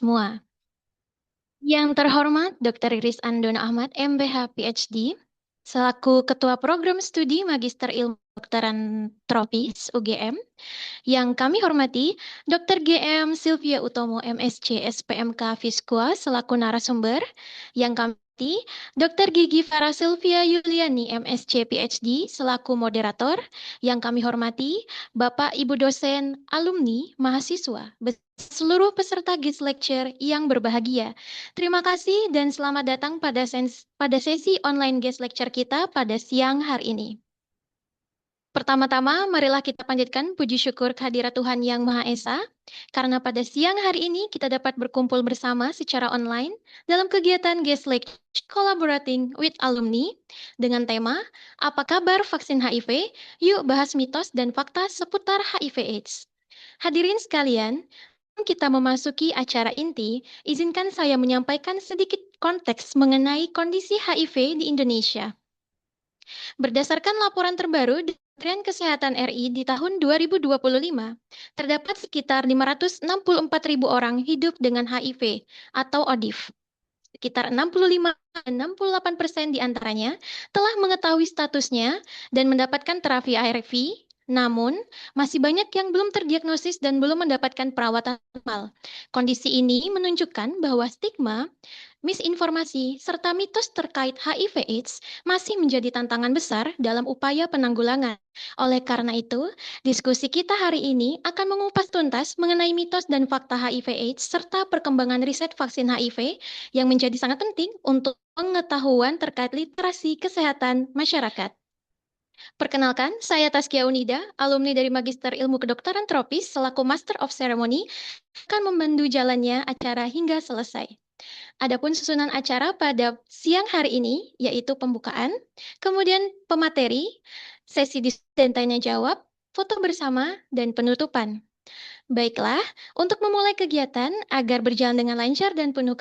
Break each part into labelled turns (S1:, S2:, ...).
S1: semua. Yang terhormat Dr. Iris Andona Ahmad, MBH PhD, selaku Ketua Program Studi Magister Ilmu Kedokteran Tropis UGM, yang kami hormati Dr. GM Sylvia Utomo, MSc, SPMK Fiskua, selaku narasumber, yang kami hormati Dr. Gigi Farah Sylvia Yuliani, MSc, PhD, selaku moderator, yang kami hormati Bapak Ibu dosen, alumni, mahasiswa, seluruh peserta guest lecture yang berbahagia. Terima kasih dan selamat datang pada sesi online guest lecture kita pada siang hari ini. Pertama-tama, marilah kita panjatkan puji syukur kehadirat Tuhan Yang Maha Esa, karena pada siang hari ini kita dapat berkumpul bersama secara online dalam kegiatan guest lecture Collaborating with Alumni dengan tema Apa Kabar Vaksin HIV? Yuk bahas mitos dan fakta seputar HIV/AIDS. Hadirin sekalian, kita memasuki acara inti, izinkan saya menyampaikan sedikit konteks mengenai kondisi HIV di Indonesia. Berdasarkan laporan terbaru dari Kementerian Kesehatan RI di tahun 2025, terdapat sekitar 564.000 orang hidup dengan HIV atau ODIF. Sekitar 65-68% diantaranya telah mengetahui statusnya dan mendapatkan terapi ARV, namun masih banyak yang belum terdiagnosis dan belum mendapatkan perawatan optimal. Kondisi ini menunjukkan bahwa stigma, misinformasi, serta mitos terkait HIV/AIDS masih menjadi tantangan besar dalam upaya penanggulangan. Oleh karena itu, diskusi kita hari ini akan mengupas tuntas mengenai mitos dan fakta HIV/AIDS serta perkembangan riset vaksin HIV yang menjadi sangat penting untuk pengetahuan terkait literasi kesehatan masyarakat. Perkenalkan, saya Taskia Unida, alumni dari Magister Ilmu Kedokteran Tropis selaku Master of Ceremony, akan memandu jalannya acara hingga selesai. Adapun susunan acara pada siang hari ini yaitu pembukaan, kemudian pemateri, sesi diskusi dan tanya jawab, foto bersama, dan penutupan. Baiklah, untuk memulai kegiatan agar berjalan dengan lancar dan penuh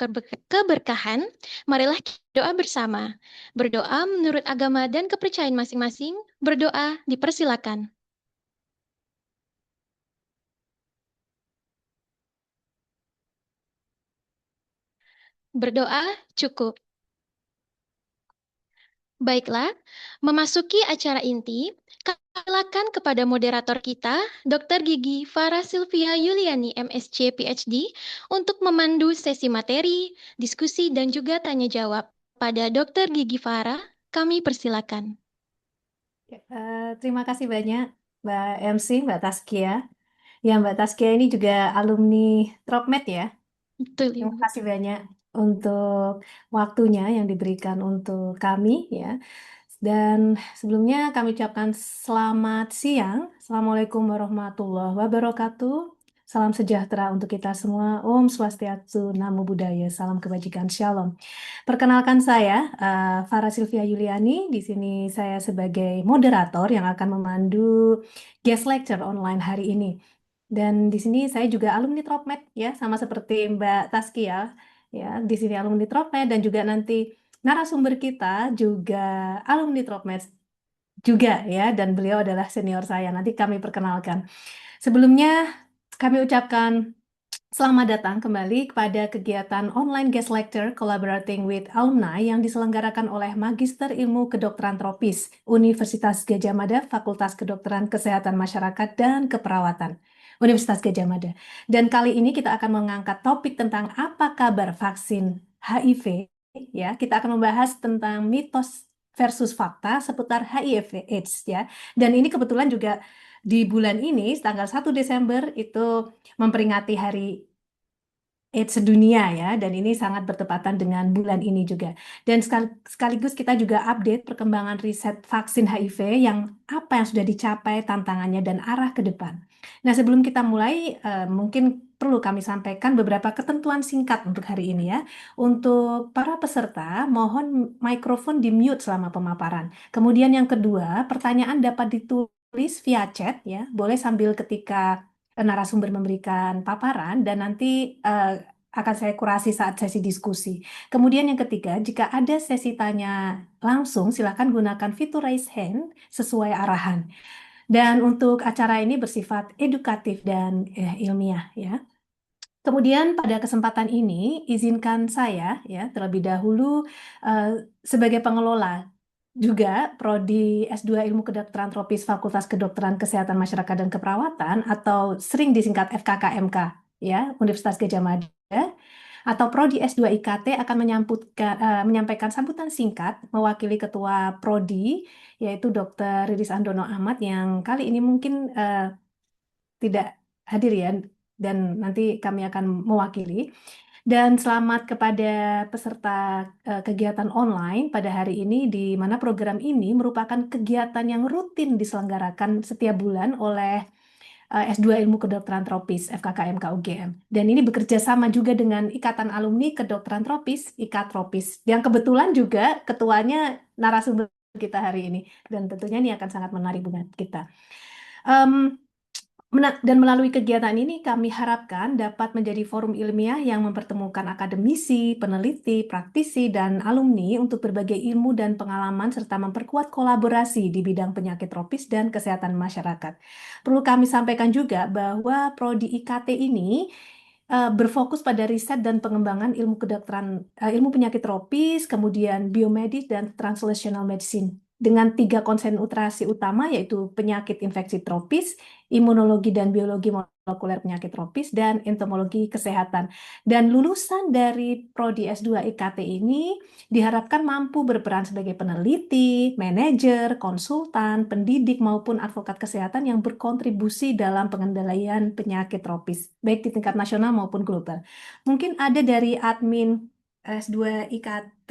S1: keberkahan, marilah kita doa bersama. Berdoa menurut agama dan kepercayaan masing-masing, berdoa dipersilakan. Berdoa cukup. Baiklah, memasuki acara inti, silakan kepada moderator kita, Dr. Gigi Farah Sylvia Yuliani, MSc, PhD, untuk memandu sesi materi, diskusi, dan juga tanya jawab. Pada Dr. Gigi Farah, kami persilakan.
S2: Terima kasih banyak Mbak MC, Mbak Taskia. Ya, Mbak Taskia ini juga alumni Tropmed ya.
S1: Betul,
S2: Terima
S1: Ibu.
S2: kasih banyak untuk waktunya yang diberikan untuk kami ya. Dan sebelumnya kami ucapkan selamat siang. Assalamualaikum warahmatullahi wabarakatuh. Salam sejahtera untuk kita semua. Om Swastiastu, Namo Buddhaya, salam kebajikan, Shalom. Perkenalkan saya, Farah Sylvia Yuliani. Di sini saya sebagai moderator yang akan memandu guest lecture online hari ini. Dan di sini saya juga alumni Tropmed ya, sama seperti Mbak Taskia ya. Di sini alumni Tropmed dan juga nanti narasumber kita juga alumni Tropmed juga ya, dan beliau adalah senior saya. Nanti kami perkenalkan. Sebelumnya kami ucapkan selamat datang kembali kepada kegiatan online guest lecture Collaborating with Alumni yang diselenggarakan oleh Magister Ilmu Kedokteran Tropis Universitas Gadjah Mada, Fakultas Kedokteran Kesehatan Masyarakat dan Keperawatan Universitas Gadjah Mada. Dan kali ini kita akan mengangkat topik tentang apa kabar vaksin HIV. Ya, kita akan membahas tentang mitos versus fakta seputar HIV/AIDS ya. Dan ini kebetulan juga di bulan ini, tanggal 1 Desember itu memperingati Hari AIDS sedunia ya, dan ini sangat bertepatan dengan bulan ini juga. Dan sekaligus kita juga update perkembangan riset vaksin HIV yang apa yang sudah dicapai, tantangannya, dan arah ke depan. Nah, sebelum kita mulai, mungkin perlu kami sampaikan beberapa ketentuan singkat untuk hari ini ya. Untuk para peserta, mohon mikrofon di-mute selama pemaparan. Kemudian yang kedua, pertanyaan dapat ditulis via chat ya, boleh sambil ketika narasumber memberikan paparan dan nanti akan saya kurasi saat sesi diskusi. Kemudian yang ketiga, jika ada sesi tanya langsung, silakan gunakan fitur raise hand sesuai arahan. Dan untuk acara ini bersifat edukatif dan ilmiah ya. Kemudian pada kesempatan ini izinkan saya ya terlebih dahulu sebagai pengelola juga Prodi S2 Ilmu Kedokteran Tropis Fakultas Kedokteran Kesehatan Masyarakat dan Keperawatan atau sering disingkat FKKMK ya Universitas Gadjah Mada atau Prodi S2 IKT akan menyampaikan sambutan singkat mewakili Ketua Prodi yaitu Dr. Riris Andono Ahmad yang kali ini mungkin tidak hadir ya dan nanti kami akan mewakili. Dan selamat kepada peserta kegiatan online pada hari ini di mana program ini merupakan kegiatan yang rutin diselenggarakan setiap bulan oleh S2 Ilmu Kedokteran Tropis FKKMK UGM. Dan ini bekerja sama juga dengan Ikatan Alumni Kedokteran Tropis, IKATROPIS, yang kebetulan juga ketuanya narasumber kita hari ini. Dan tentunya ini akan sangat menarik buat kita. Dan melalui kegiatan ini kami harapkan dapat menjadi forum ilmiah yang mempertemukan akademisi, peneliti, praktisi, dan alumni untuk berbagai ilmu dan pengalaman serta memperkuat kolaborasi di bidang penyakit tropis dan kesehatan masyarakat. Perlu kami sampaikan juga bahwa Prodi IKT ini berfokus pada riset dan pengembangan ilmu kedokteran, ilmu penyakit tropis, kemudian biomedis dan translational medicine dengan 3 konsentrasi utama yaitu penyakit infeksi tropis, imunologi dan biologi molekuler penyakit tropis, dan entomologi kesehatan. Dan lulusan dari Prodi S2 IKT ini diharapkan mampu berperan sebagai peneliti, manajer, konsultan, pendidik, maupun advokat kesehatan yang berkontribusi dalam pengendalian penyakit tropis, baik di tingkat nasional maupun global. Mungkin ada dari admin S2 IKT,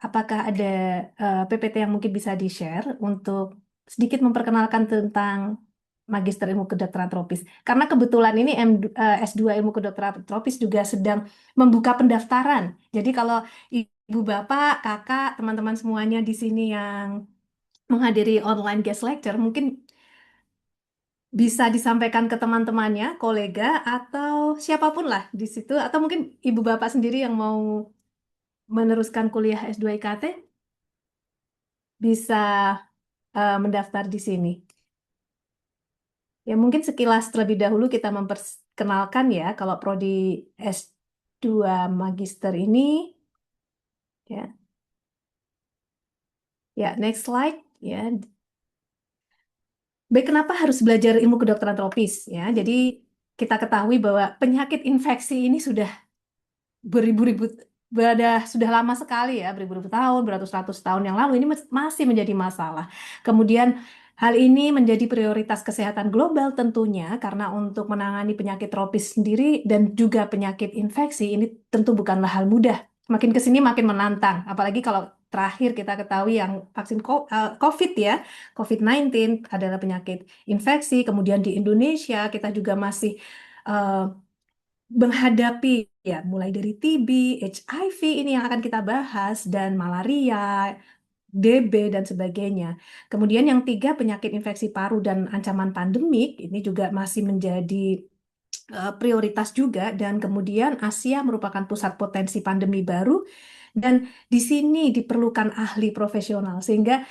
S2: apakah ada PPT yang mungkin bisa di-share untuk sedikit memperkenalkan tentang Magister Ilmu Kedokteran Tropis. Karena kebetulan ini S2 Ilmu Kedokteran Tropis juga sedang membuka pendaftaran. Jadi kalau Ibu Bapak, Kakak, teman-teman semuanya di sini yang menghadiri online guest lecture, mungkin bisa disampaikan ke teman-temannya, kolega, atau siapapun lah di situ. Atau mungkin Ibu Bapak sendiri yang mau meneruskan kuliah S2 IKT, bisa mendaftar di sini. Ya, mungkin sekilas terlebih dahulu kita memperkenalkan ya, kalau prodi S2 Magister ini, ya, ya next slide, ya. Baik, kenapa harus belajar ilmu kedokteran tropis? Ya, jadi kita ketahui bahwa penyakit infeksi ini sudah beribu-ribu, sudah lama sekali ya, beribu-ribu tahun, beratus-ratus tahun yang lalu ini masih menjadi masalah. Kemudian hal ini menjadi prioritas kesehatan global tentunya karena untuk menangani penyakit tropis sendiri dan juga penyakit infeksi ini tentu bukanlah hal mudah. Makin ke sini makin menantang, apalagi kalau terakhir kita ketahui yang vaksin COVID ya, COVID-19 adalah penyakit infeksi. Kemudian di Indonesia kita juga masih eh, menghadapi ya mulai dari TB, HIV ini yang akan kita bahas dan malaria, DB dan sebagainya. Kemudian yang tiga penyakit infeksi paru dan ancaman pandemik ini juga masih menjadi prioritas juga dan kemudian Asia merupakan pusat potensi pandemi baru dan di sini diperlukan ahli profesional sehingga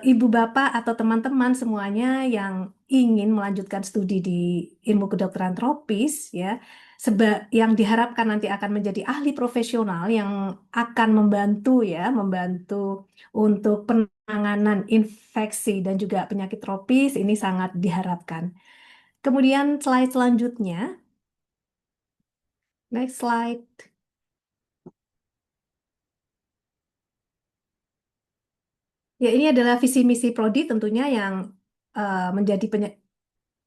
S2: ibu bapak atau teman-teman semuanya yang ingin melanjutkan studi di ilmu kedokteran tropis ya yang diharapkan nanti akan menjadi ahli profesional yang akan membantu ya membantu untuk penanganan infeksi dan juga penyakit tropis ini sangat diharapkan. Kemudian slide selanjutnya, next slide. Ya, ini adalah visi misi Prodi tentunya yang menjadi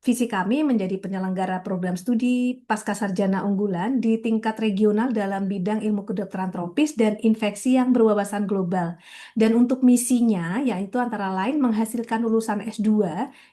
S2: visi kami menjadi penyelenggara program studi pascasarjana unggulan di tingkat regional dalam bidang ilmu kedokteran tropis dan infeksi yang berwawasan global. Dan untuk misinya yaitu antara lain menghasilkan lulusan S2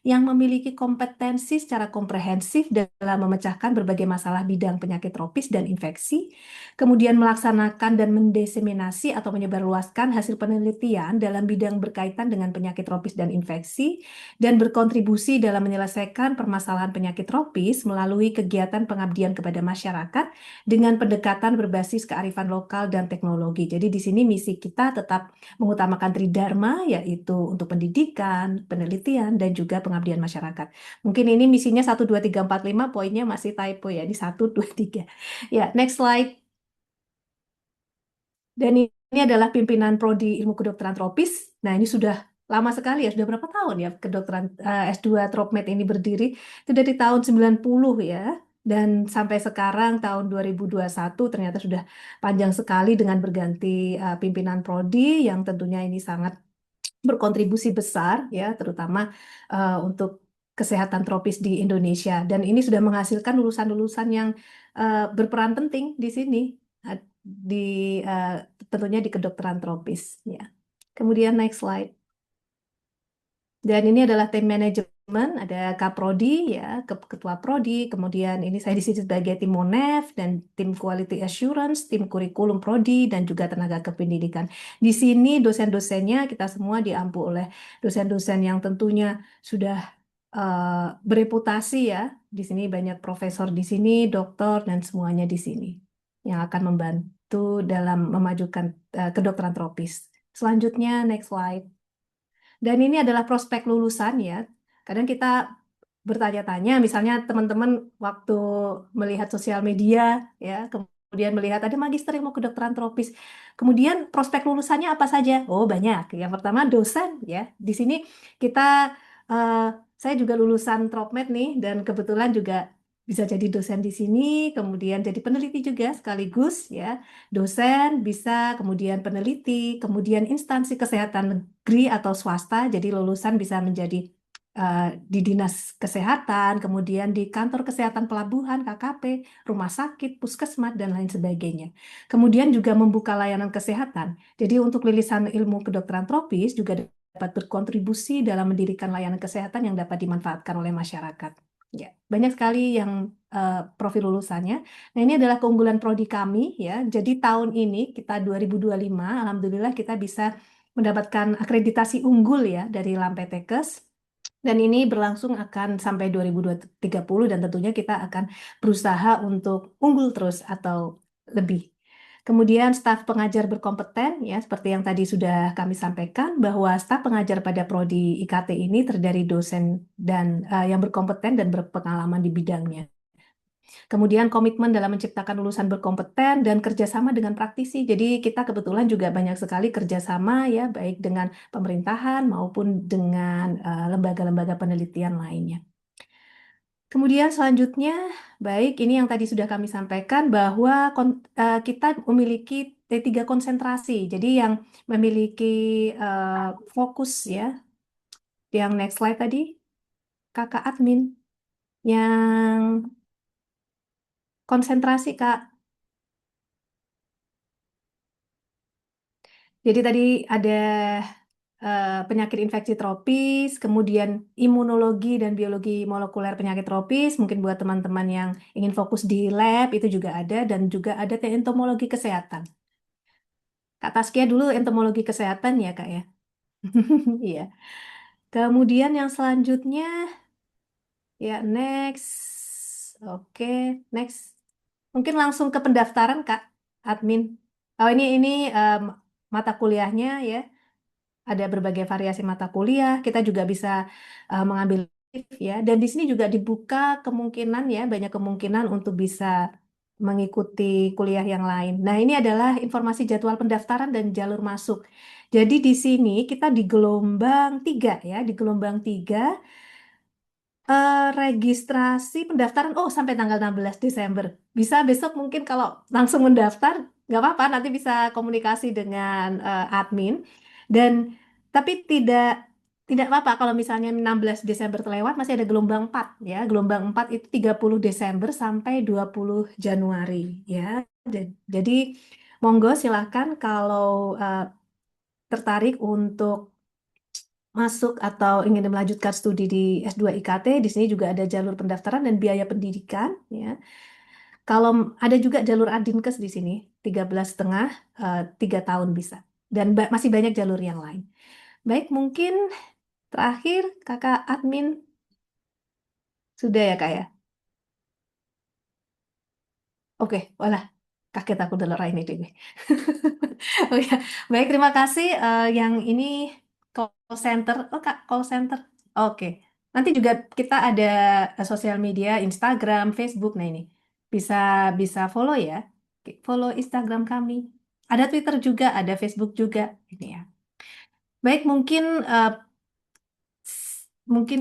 S2: yang memiliki kompetensi secara komprehensif dalam memecahkan berbagai masalah bidang penyakit tropis dan infeksi, kemudian melaksanakan dan mendiseminasi atau menyebarluaskan hasil penelitian dalam bidang berkaitan dengan penyakit tropis dan infeksi, dan berkontribusi dalam menyelesaikan permasalahan penyakit tropis melalui kegiatan pengabdian kepada masyarakat dengan pendekatan berbasis kearifan lokal dan teknologi. Jadi di sini misi kita tetap mengutamakan tridharma, yaitu untuk pendidikan, penelitian, dan juga pengabdian masyarakat. Mungkin ini misinya 1, 2, 3, 4, 5, poinnya masih typo ya, di 1, 2, 3. Ya, next slide. Dan ini adalah pimpinan Prodi Ilmu Kedokteran Tropis. Nah, ini sudah lama sekali ya, sudah berapa tahun ya kedokteran S2 Tropmed ini berdiri? Itu dari tahun 90 ya. Dan sampai sekarang tahun 2021 ternyata sudah panjang sekali dengan berganti pimpinan prodi yang tentunya ini sangat berkontribusi besar ya, terutama untuk kesehatan tropis di Indonesia. Dan ini sudah menghasilkan lulusan-lulusan yang berperan penting di sini, eh, di eh, tentunya di kedokteran tropis ya. Kemudian next slide. Dan ini adalah tim manajemen, ada Kaprodi ya, ketua prodi, kemudian ini saya di sini sebagai tim Monef dan tim Quality Assurance, tim kurikulum prodi dan juga tenaga kependidikan. Di sini dosen-dosennya kita semua diampu oleh dosen-dosen yang tentunya sudah bereputasi ya. Di sini banyak profesor di sini, doktor dan semuanya di sini yang akan membantu dalam memajukan kedokteran tropis. Selanjutnya next slide. Dan ini adalah prospek lulusan ya. Kadang kita bertanya-tanya, misalnya teman-teman waktu melihat sosial media ya, kemudian melihat ada magister ilmu kedokteran tropis. Kemudian prospek lulusannya apa saja? Oh, banyak. Yang pertama dosen ya. Di sini kita eh, saya juga lulusan Tropmed nih dan kebetulan juga bisa jadi dosen di sini, kemudian jadi peneliti juga sekaligus ya. Dosen bisa, kemudian peneliti, kemudian instansi kesehatan negeri atau swasta, jadi lulusan bisa menjadi di dinas kesehatan, kemudian di kantor kesehatan pelabuhan, KKP, rumah sakit, puskesmas, dan lain sebagainya. Kemudian juga membuka layanan kesehatan. Jadi untuk lulusan ilmu kedokteran tropis juga dapat berkontribusi dalam mendirikan layanan kesehatan yang dapat dimanfaatkan oleh masyarakat. Ya, banyak sekali yang profil lulusannya. Nah, ini adalah keunggulan prodi kami ya. Jadi tahun ini kita 2025, alhamdulillah kita bisa mendapatkan akreditasi unggul ya dari Lampetekes. Dan ini berlangsung akan sampai 2030 dan tentunya kita akan berusaha untuk unggul terus atau lebih. Kemudian staf pengajar berkompeten ya seperti yang tadi sudah kami sampaikan bahwa staf pengajar pada prodi IKT ini terdiri dosen dan yang berkompeten dan berpengalaman di bidangnya. Kemudian komitmen dalam menciptakan lulusan berkompeten dan kerjasama dengan praktisi. Jadi kita kebetulan juga banyak sekali kerjasama ya, baik dengan pemerintahan maupun dengan lembaga-lembaga penelitian lainnya. Kemudian selanjutnya, baik ini yang tadi sudah kami sampaikan bahwa kita memiliki T3 konsentrasi. Jadi yang memiliki fokus ya, yang next slide tadi, kakak admin, yang konsentrasi Kak. Jadi tadi ada penyakit infeksi tropis, kemudian imunologi dan biologi molekuler penyakit tropis. Mungkin buat teman-teman yang ingin fokus di lab itu juga ada, dan juga ada entomologi kesehatan. Kak Taskia dulu entomologi kesehatan ya Kak ya. Iya. Kemudian yang selanjutnya ya next. Oke, next. Mungkin langsung ke pendaftaran Kak admin. Oh ini mata kuliahnya ya. Ada berbagai variasi mata kuliah, kita juga bisa mengambil lift ya. Dan di sini juga dibuka kemungkinan ya, banyak kemungkinan untuk bisa mengikuti kuliah yang lain. Nah, ini adalah informasi jadwal pendaftaran dan jalur masuk. Jadi di sini kita di gelombang 3 ya, di gelombang 3 registrasi pendaftaran sampai tanggal 16 Desember. Bisa besok mungkin kalau langsung mendaftar nggak apa-apa, nanti bisa komunikasi dengan admin dan tapi tidak apa-apa kalau misalnya 16 Desember terlewat, masih ada gelombang 4 ya. Gelombang 4 itu 30 Desember sampai 20 Januari ya. Jadi monggo silahkan kalau tertarik untuk masuk atau ingin melanjutkan studi di S2 IKT, di sini juga ada jalur pendaftaran dan biaya pendidikan ya. Kalau ada juga jalur Adinkes di sini, 13,5 3 tahun bisa. Dan masih banyak jalur yang lain. Baik, mungkin terakhir Kakak admin Sudah ya, Kak ya? Oke, walah, kaget aku dengar ini deh. Oh ya, baik, terima kasih. Yang ini call center. Oh, Kak, call center. Oke. Nanti juga kita ada sosial media, Instagram, Facebook. Nah, ini bisa bisa follow ya. Oke, follow Instagram kami. Ada Twitter juga, ada Facebook juga. Ini ya. Baik, mungkin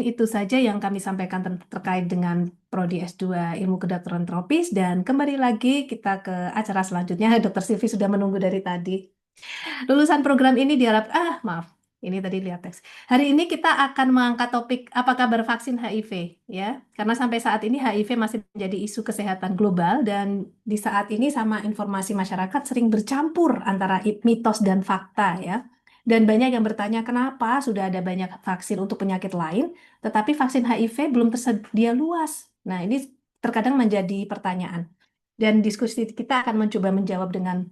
S2: itu saja yang kami sampaikan terkait dengan Prodi S2 Ilmu Kedokteran Tropis, dan kembali lagi kita ke acara selanjutnya. Dokter Silvi sudah menunggu dari tadi. Lulusan program ini diharap, maaf, ini tadi lihat teks. Hari ini kita akan mengangkat topik apa kabar vaksin HIV, ya. Karena sampai saat ini HIV masih menjadi isu kesehatan global, dan di saat ini sama informasi masyarakat sering bercampur antara mitos dan fakta, ya. Dan banyak yang bertanya kenapa sudah ada banyak vaksin untuk penyakit lain, tetapi vaksin HIV belum tersedia luas. Nah, ini terkadang menjadi pertanyaan. Dan diskusi kita akan mencoba menjawab dengan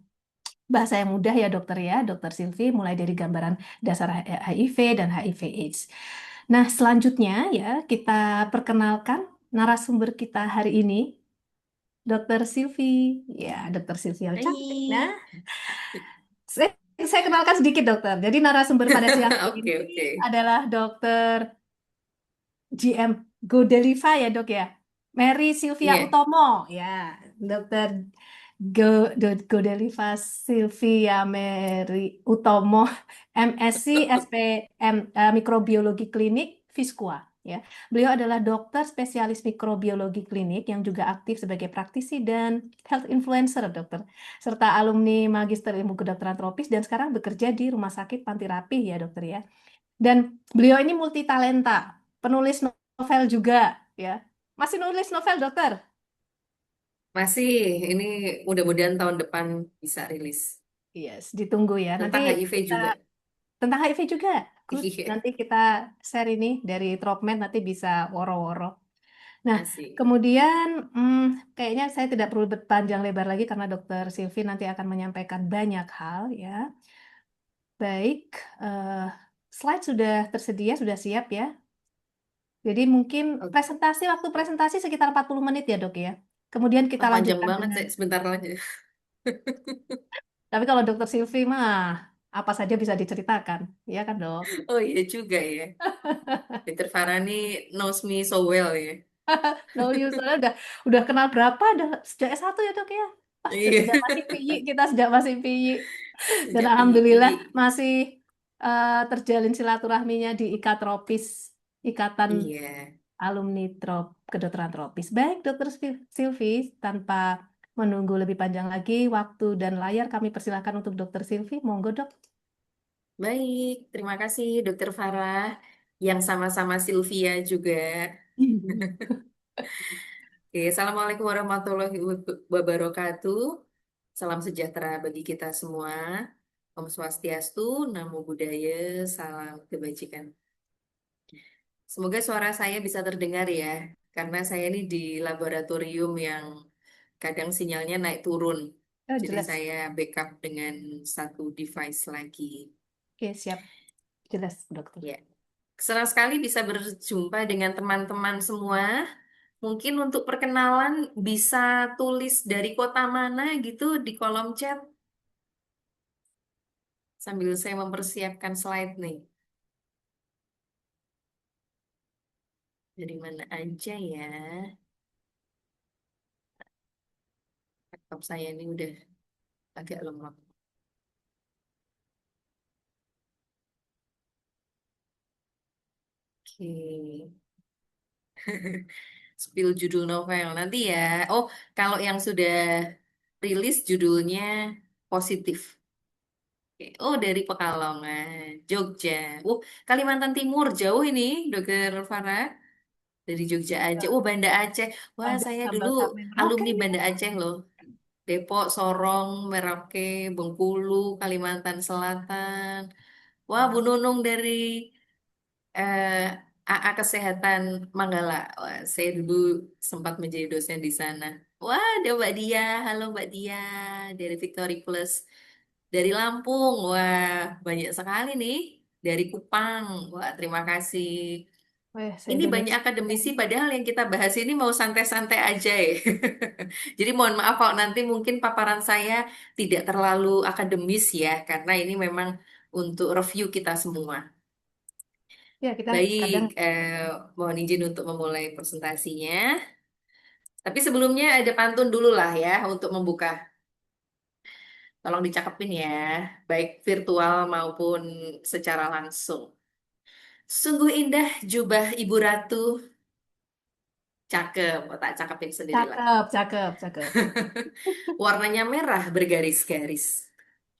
S2: bahasa yang mudah ya dokter, ya, dokter Silvi, mulai dari gambaran dasar HIV dan HIV AIDS. Nah, selanjutnya ya kita perkenalkan narasumber kita hari ini, dokter Silvi. Ya, dokter Silvi yang cantik. Nah,
S3: Hai.
S2: saya, saya kenalkan sedikit dokter. Jadi narasumber pada siang hari
S3: Oke,
S2: ini
S3: oke.
S2: adalah dokter GM Godeliva ya dok ya. Mary Sylvia
S3: Iya.
S2: Utomo ya, dokter Godeliva Sylvia Mary Utomo, MSc SPM Mikrobiologi Klinik Visqua ya. Beliau adalah dokter spesialis mikrobiologi klinik yang juga aktif sebagai praktisi dan health influencer dokter, serta alumni Magister Ilmu Kedokteran Tropis, dan sekarang bekerja di Rumah Sakit Panti Rapih ya dokter ya. Dan beliau ini multi talenta, penulis novel juga ya. Masih nulis novel dokter?
S3: Masih, ini mudah-mudahan tahun depan bisa rilis.
S2: Yes, ditunggu ya. Nanti
S3: Tentang HIV
S2: kita
S3: juga.
S2: tentang HIV juga. Good.
S3: Iya,
S2: Nanti kita share ini dari Dropmed, nanti bisa woro-woro. Nah,
S3: asik.
S2: kemudian kayaknya saya tidak perlu berpanjang lebar lagi karena Dokter Silvi nanti akan menyampaikan banyak hal ya. Baik, eh, slide sudah tersedia, sudah siap ya. Jadi mungkin
S3: Oke.
S2: waktu presentasi sekitar 40 menit ya dok ya. Kemudian kita
S3: Oh, panjang
S2: lanjutkan
S3: banget
S2: dengan,
S3: sih, sebentar lagi.
S2: tapi kalau dokter Silvi mah apa saja bisa diceritakan, ya kan dok?
S3: Oh iya juga ya. Peter Farani knows me so well ya.
S2: No, soalnya udah kenal berapa, udah sejak S1 ya dok ya. Pas
S3: Iya,
S2: sejak masih PI, kita sejak masih PI. Dan
S3: sejak
S2: alhamdulillah
S3: PI.
S2: masih terjalin silaturahminya di Ikatropis, Ikatan
S3: Iya,
S2: Alumni Kedokteran Tropis. Baik, Dokter Silvi, tanpa menunggu lebih panjang lagi, waktu dan layar kami persilahkan untuk Dokter Silvi. Monggo, Dok.
S3: baik. Terima kasih, Dokter Farah. Yang sama-sama Sylvia juga. Oke, Assalamualaikum warahmatullahi wabarakatuh. Salam sejahtera bagi kita semua. Om Swastiastu, Namo Buddhaya, salam kebajikan. Semoga suara saya bisa terdengar ya, karena saya ini di laboratorium yang kadang sinyalnya naik turun. Jadi
S2: Jelas.
S3: saya backup dengan satu device lagi.
S2: Oke, siap. Jelas, Dokter.
S3: Ya, senang sekali bisa berjumpa dengan teman-teman semua. Mungkin untuk perkenalan bisa tulis dari kota mana gitu di kolom chat sambil saya mempersiapkan slide nih. Dari mana aja ya? Laptop saya ini udah agak lemot. Oke. Spill judul novel nanti ya. Oh, kalau yang sudah rilis judulnya positif. Oke. Oh, dari Pekalongan, Jogja. Kalimantan Timur jauh ini, Dokter Farah. Dari Jogja aja. Oh, Banda Aceh. Wah,
S2: Ada
S3: saya dulu
S2: sambal sampai Merauke
S3: alumni
S2: nih.
S3: Banda Aceh loh. Depok, Sorong, Merauke, Bengkulu, Kalimantan Selatan. Wah, Bu
S2: Wow.
S3: Nunung dari eh, AA Kesehatan Manggala. Wah, saya dulu sempat menjadi dosen di sana. Wah, ada Mbak Dia. Halo Mbak Dia dari Victory Plus. Dari Lampung. Wah, banyak sekali nih. Dari Kupang. Wah, terima kasih.
S2: Saya
S3: Ini
S2: dengar.
S3: banyak akademisi, padahal yang kita bahas ini mau santai-santai aja ya. Jadi mohon maaf kalau nanti mungkin paparan saya tidak terlalu akademis ya, karena ini memang untuk review kita semua.
S2: Ya, kita
S3: Baik,
S2: kadang
S3: mohon izin untuk memulai presentasinya. Tapi sebelumnya ada pantun dulu lah ya untuk membuka. Tolong dicakepin ya, baik virtual maupun secara langsung. Sungguh indah jubah Ibu Ratu. Cakep, oh, tak cakepin sendirilah.
S2: cakep, cakep, cakep,
S3: Warnanya merah bergaris-garis.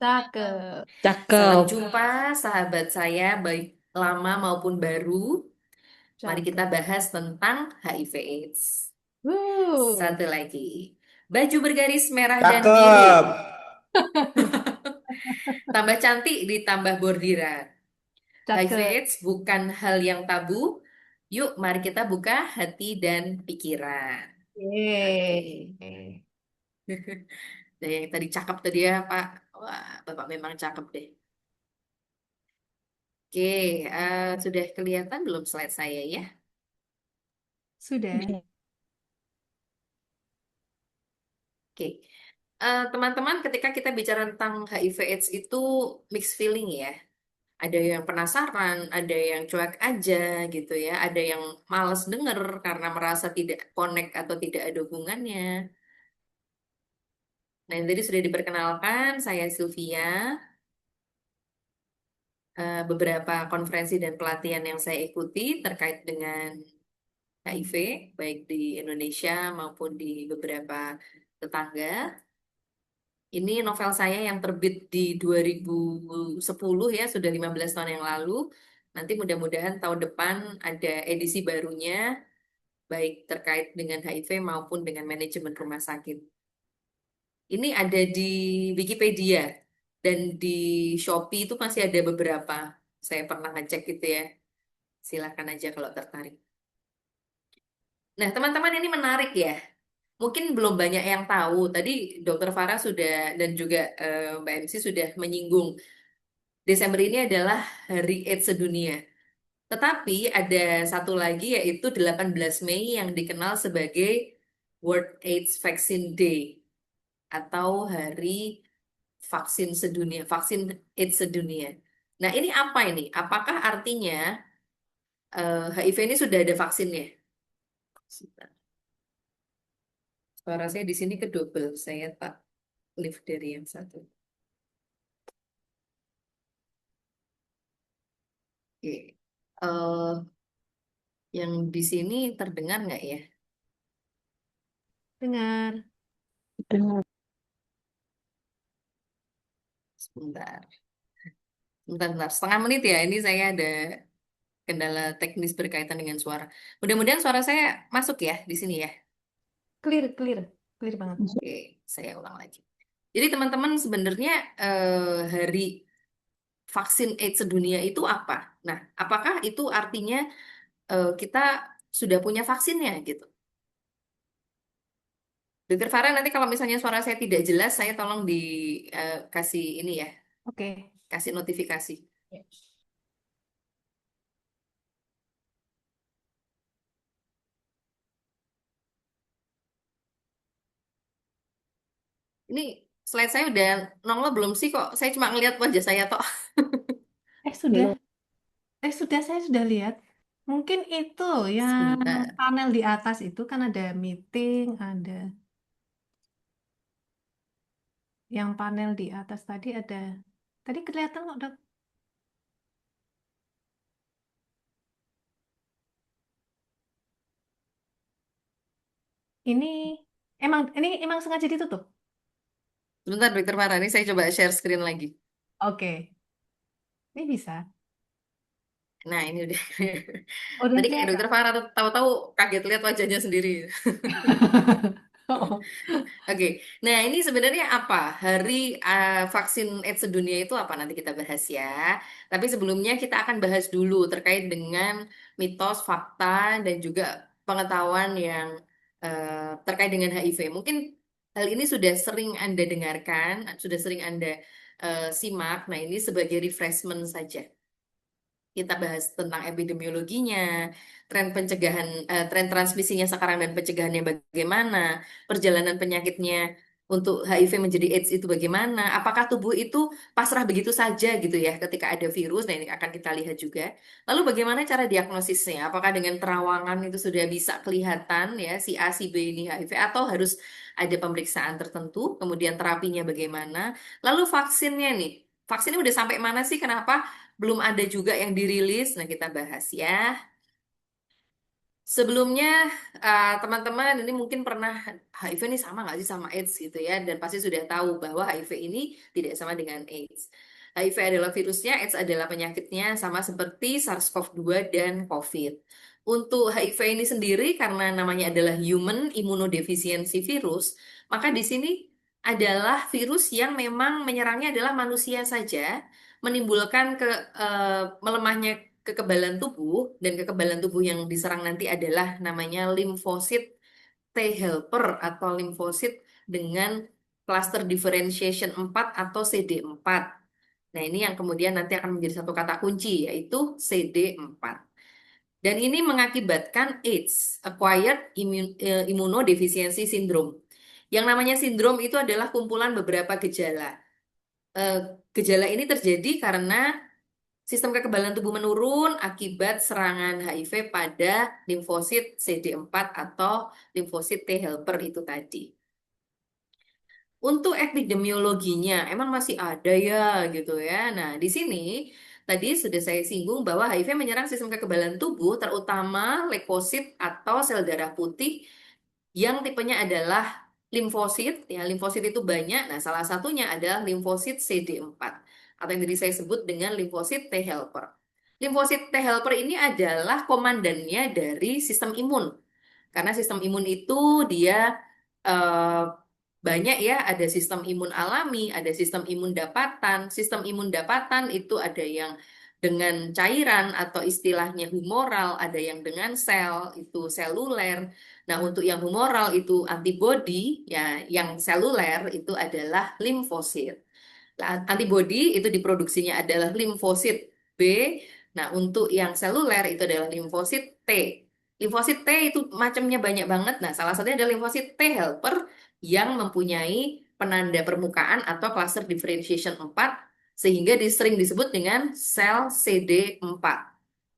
S2: cakep.
S3: Salam
S4: Cakep.
S3: jumpa sahabat saya, baik lama maupun baru. Mari kita
S2: Cakep.
S3: bahas tentang HIV/AIDS.
S2: Wuh,
S3: Satu lagi, baju bergaris merah dan biru.
S4: Cakep.
S3: Tambah cantik ditambah bordiran.
S2: cakep.
S3: HIV/AIDS bukan hal yang tabu. Yuk, mari kita buka hati dan pikiran. Oke.
S2: Yeay.
S3: Nah, yang tadi cakep tadi ya, Pak. Wah, Bapak memang cakep deh. Oke, sudah kelihatan belum slide saya ya?
S2: Sudah.
S3: Oke. Teman-teman, ketika kita bicara tentang HIV/AIDS itu mixed feeling ya. Ada yang penasaran, ada yang cuek aja gitu ya, ada yang males denger karena merasa tidak connect atau tidak ada hubungannya. Nah, yang tadi sudah diperkenalkan, saya Sylvia. Beberapa konferensi dan pelatihan yang saya ikuti terkait dengan HIV, baik di Indonesia maupun di beberapa tetangga. Ini novel saya yang terbit di 2010 ya, sudah 15 tahun yang lalu. Nanti mudah-mudahan tahun depan ada edisi barunya, baik terkait dengan HIV maupun dengan manajemen rumah sakit. Ini ada di Wikipedia dan di Shopee itu masih ada beberapa. Saya pernah ngecek gitu ya. Silakan aja kalau tertarik. Nah, teman-teman ini menarik ya. Mungkin belum banyak yang tahu. Tadi Dokter Farah sudah dan juga Mbak MC sudah menyinggung Desember ini adalah Hari AIDS sedunia. Tetapi ada satu lagi yaitu 18 Mei yang dikenal sebagai World AIDS Vaccine Day atau Hari Vaksin Sedunia, Vaksin AIDS Sedunia. Nah, ini apa ini? Apakah artinya HIV ini sudah ada vaksinnya? Sebentar. Suara saya di sini kedouble. Saya tak lift dari yang satu. Oke. Yang di sini terdengar nggak ya?
S2: Dengar.
S3: Sebentar. Sebentar. Setengah menit ya. Ini saya ada kendala teknis berkaitan dengan suara. Mudah-mudahan suara saya masuk ya di sini ya.
S2: Clear, clear. Clear banget.
S3: Oke, saya ulang lagi. Jadi teman-teman sebenarnya hari vaksin AIDS sedunia itu apa? Nah, apakah itu artinya kita sudah punya vaksinnya gitu? Dokter Farah, nanti kalau misalnya suara saya tidak jelas, saya tolong dikasih ini ya,
S2: Oke.
S3: kasih notifikasi.
S2: Ya.
S3: Ini slide saya udah nongol belum sih kok? Saya cuma ngelihat wajah saya toh.
S2: Sudah. Sudah, saya sudah lihat. Mungkin itu yang
S3: Sebentar.
S2: panel di atas itu kan ada meeting, ada yang panel di atas tadi ada. Tadi kelihatan kok, Dok. Ini ini emang sengaja ditutup.
S3: Sebentar, Dokter Farah. Ini saya coba share screen lagi.
S2: Oke. Ini bisa.
S3: Nah, ini udah.
S2: Udah
S3: Tadi kayak
S2: kelihatan.
S3: Dokter Farah tahu-tahu kaget lihat wajahnya sendiri.
S2: Oh,
S3: Oke, nah ini sebenarnya apa? Hari vaksin AIDS sedunia itu apa? Nanti kita bahas ya. Tapi sebelumnya kita akan bahas dulu terkait dengan mitos, fakta, dan juga pengetahuan yang terkait dengan HIV. Mungkin hal ini sudah sering Anda dengarkan, sudah sering Anda simak. Nah ini sebagai refreshment saja. Kita bahas tentang epidemiologinya, tren transmisinya sekarang dan pencegahannya bagaimana, perjalanan penyakitnya untuk HIV menjadi AIDS itu bagaimana, apakah tubuh itu pasrah begitu saja gitu ya ketika ada virus, nah ini akan kita lihat juga. Lalu bagaimana cara diagnosisnya, apakah dengan terawangan itu sudah bisa kelihatan ya si A, si B ini HIV atau harus ada pemeriksaan tertentu, kemudian terapinya bagaimana, lalu vaksinnya nih, vaksinnya udah sampai mana sih, kenapa belum ada juga yang dirilis. Nah, kita bahas ya. Sebelumnya, teman-teman ini mungkin pernah HIV ini sama nggak sih sama AIDS gitu ya, dan pasti sudah tahu bahwa HIV ini tidak sama dengan AIDS. HIV adalah virusnya, AIDS adalah penyakitnya, sama seperti SARS-CoV-2 dan COVID. Untuk HIV ini sendiri, karena namanya adalah Human Immunodeficiency Virus, maka di sini adalah virus yang memang menyerangnya adalah manusia saja, menimbulkan melemahnya kekebalan tubuh, dan kekebalan tubuh yang diserang nanti adalah namanya limfosit T helper atau limfosit dengan cluster differentiation 4 atau CD4. Nah, ini yang kemudian nanti akan menjadi satu kata kunci, yaitu CD4. Dan ini mengakibatkan AIDS, Acquired Immunodeficiency Syndrome. Yang namanya sindrom itu adalah kumpulan beberapa gejala. Eh, Gejala ini terjadi karena sistem kekebalan tubuh menurun akibat serangan HIV pada limfosit CD4 atau limfosit T helper itu tadi. Untuk epidemiologinya, emang masih ada ya gitu ya. Nah, di sini tadi sudah saya singgung bahwa HIV menyerang sistem kekebalan tubuh, terutama leukosit atau sel darah putih yang tipenya adalah limfosit. Ya, limfosit itu banyak. Nah, salah satunya adalah limfosit CD4 atau yang tadi saya sebut dengan limfosit T helper. Limfosit T helper ini adalah komandannya dari sistem imun. Karena sistem imun itu dia eh, banyak ya, ada sistem imun alami, ada sistem imun dapatan. Sistem imun dapatan itu ada yang dengan cairan atau istilahnya humoral, ada yang dengan sel, itu seluler. Nah, untuk yang humoral itu antibodi, ya, yang seluler itu adalah limfosit. Nah, antibodi itu diproduksinya adalah limfosit B. Nah, untuk yang seluler itu adalah limfosit T. Limfosit T itu macamnya banyak banget. Nah, salah satunya adalah limfosit T helper yang mempunyai penanda permukaan atau cluster differentiation 4 sehingga sering disebut dengan sel CD4.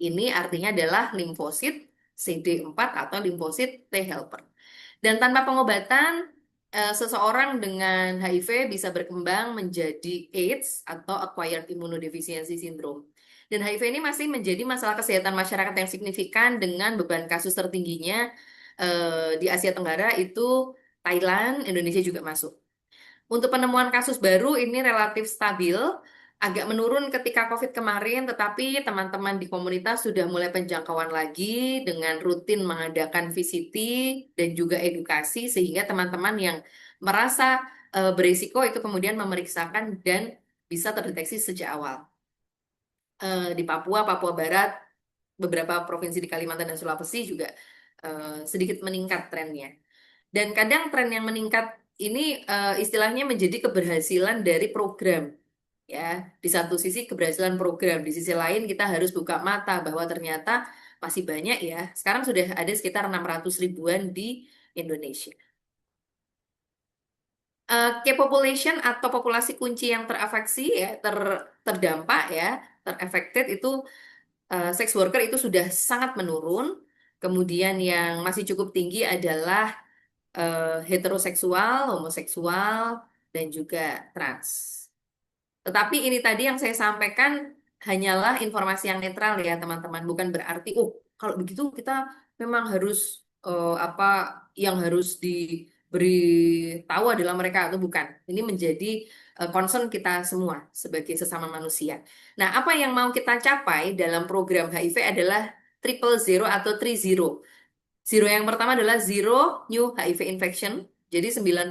S3: Ini artinya adalah limfosit CD4 atau limfosit T helper. Dan tanpa pengobatan, seseorang dengan HIV bisa berkembang menjadi AIDS atau Acquired Immunodeficiency Syndrome. Dan HIV ini masih menjadi masalah kesehatan masyarakat yang signifikan dengan beban kasus tertingginya di Asia Tenggara itu Thailand, Indonesia juga masuk. Untuk penemuan kasus baru ini relatif stabil, agak menurun ketika COVID kemarin, tetapi teman-teman di komunitas sudah mulai penjangkauan lagi dengan rutin mengadakan VCT dan juga edukasi, sehingga teman-teman yang merasa berisiko itu kemudian memeriksakan dan bisa terdeteksi sejak awal. Di Papua, Papua Barat, beberapa provinsi di Kalimantan dan Sulawesi juga sedikit meningkat trennya. Dan kadang tren yang meningkat ini istilahnya menjadi keberhasilan dari program. Ya, di satu sisi keberhasilan program, di sisi lain kita harus buka mata bahwa ternyata masih banyak ya. Sekarang sudah ada sekitar 600 ribuan di Indonesia. Key population atau populasi kunci yang terafeksi ya, terdampak ya, terafected itu sex worker itu sudah sangat menurun. Kemudian yang masih cukup tinggi adalah heteroseksual, homoseksual, dan juga trans. Tetapi ini tadi yang saya sampaikan hanyalah informasi yang netral ya teman-teman, bukan berarti oh kalau begitu kita memang harus apa yang harus diberi tahu adalah mereka atau bukan. Ini menjadi concern kita semua sebagai sesama manusia. Nah, apa yang mau kita capai dalam program HIV adalah triple zero atau 3-0. Zero yang pertama adalah zero new HIV infection. Jadi 90%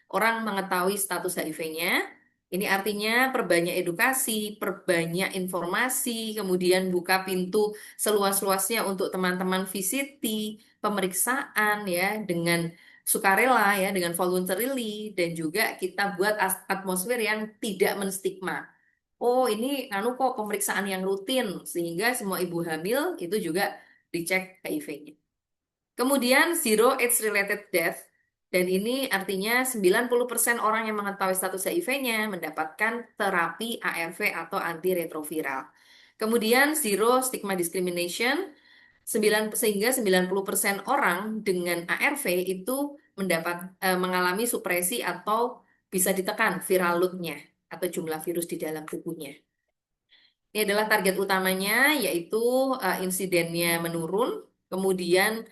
S3: orang mengetahui status HIV-nya. Ini artinya perbanyak edukasi, perbanyak informasi, kemudian buka pintu seluas-luasnya untuk teman-teman VCT, pemeriksaan ya dengan sukarela ya, dengan voluntarily, dan juga kita buat atmosfer yang tidak menstigma. oh ini anu kok pemeriksaan yang rutin, sehingga semua ibu hamil itu juga dicek HIV-nya. Kemudian zero age-related death, dan ini artinya 90% orang yang mengetahui status HIV-nya mendapatkan terapi ARV atau antiretroviral. Kemudian zero stigma discrimination, sehingga 90% orang dengan ARV itu mengalami supresi atau bisa ditekan viral load-nya atau jumlah virus di dalam tubuhnya. Ini adalah target utamanya, yaitu insidennya menurun. Kemudian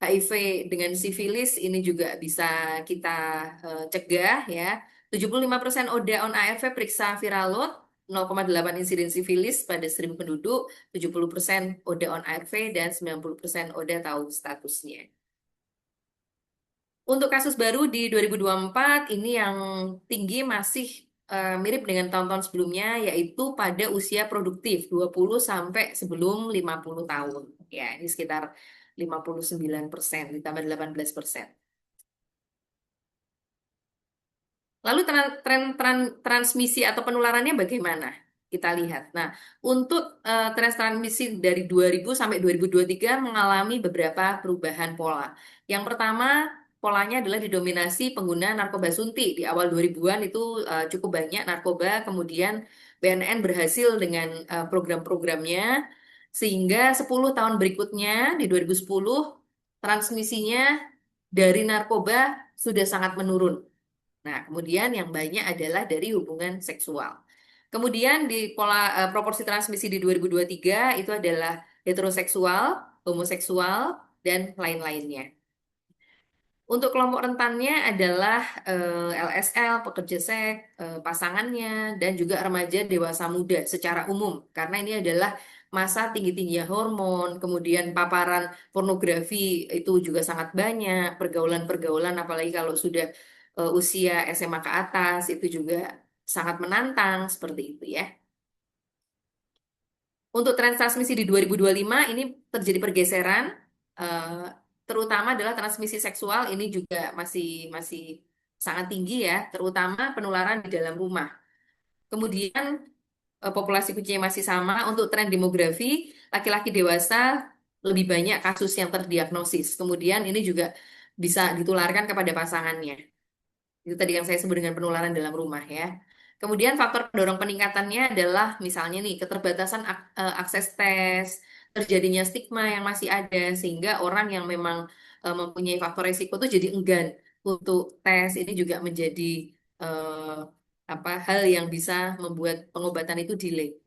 S3: HIV dengan sifilis ini juga bisa kita cegah ya. 75% ODA on ARV periksa viral load, 0,8 insiden sifilis pada 1.000 penduduk, 70% ODA on ARV, dan 90% ODA tahu statusnya. Untuk kasus baru di 2024 ini yang tinggi masih mirip dengan tahun-tahun sebelumnya, yaitu pada usia produktif 20 sampai sebelum 50 tahun. Ya, ini sekitar 59% ditambah 18%. Lalu transmisi atau penularannya bagaimana? Kita lihat. Nah, untuk transmisi dari 2000 sampai 2023 mengalami beberapa perubahan pola. Yang pertama, polanya adalah didominasi pengguna narkoba suntik. Di awal 2000-an itu cukup banyak narkoba, kemudian BNN berhasil dengan program-programnya, sehingga 10 tahun berikutnya, di 2010, transmisinya dari narkoba sudah sangat menurun. Nah, kemudian yang banyak adalah dari hubungan seksual. Kemudian di pola proporsi transmisi di 2023 itu adalah heteroseksual, homoseksual, dan lain-lainnya. Untuk kelompok rentannya adalah LSL, pekerja seks, pasangannya, dan juga remaja dewasa muda secara umum. Karena ini adalah masa tinggi-tingginya hormon, kemudian paparan pornografi itu juga sangat banyak, pergaulan-pergaulan, apalagi kalau sudah usia SMA ke atas, itu juga sangat menantang, seperti itu ya. Untuk tren transmisi di 2025 ini terjadi pergeseran, eh, terutama adalah transmisi seksual ini juga masih masih sangat tinggi ya, terutama penularan di dalam rumah. Kemudian populasi kucingnya masih sama. Untuk tren demografi, laki-laki dewasa lebih banyak kasus yang terdiagnosis. Kemudian ini juga bisa ditularkan kepada pasangannya. Itu tadi yang saya sebut dengan penularan dalam rumah ya. Kemudian faktor pendorong peningkatannya adalah misalnya nih keterbatasan akses tes, terjadinya stigma yang masih ada sehingga orang yang memang mempunyai faktor resiko itu jadi enggan untuk tes. Ini juga menjadi eh, hal yang bisa membuat pengobatan itu delay.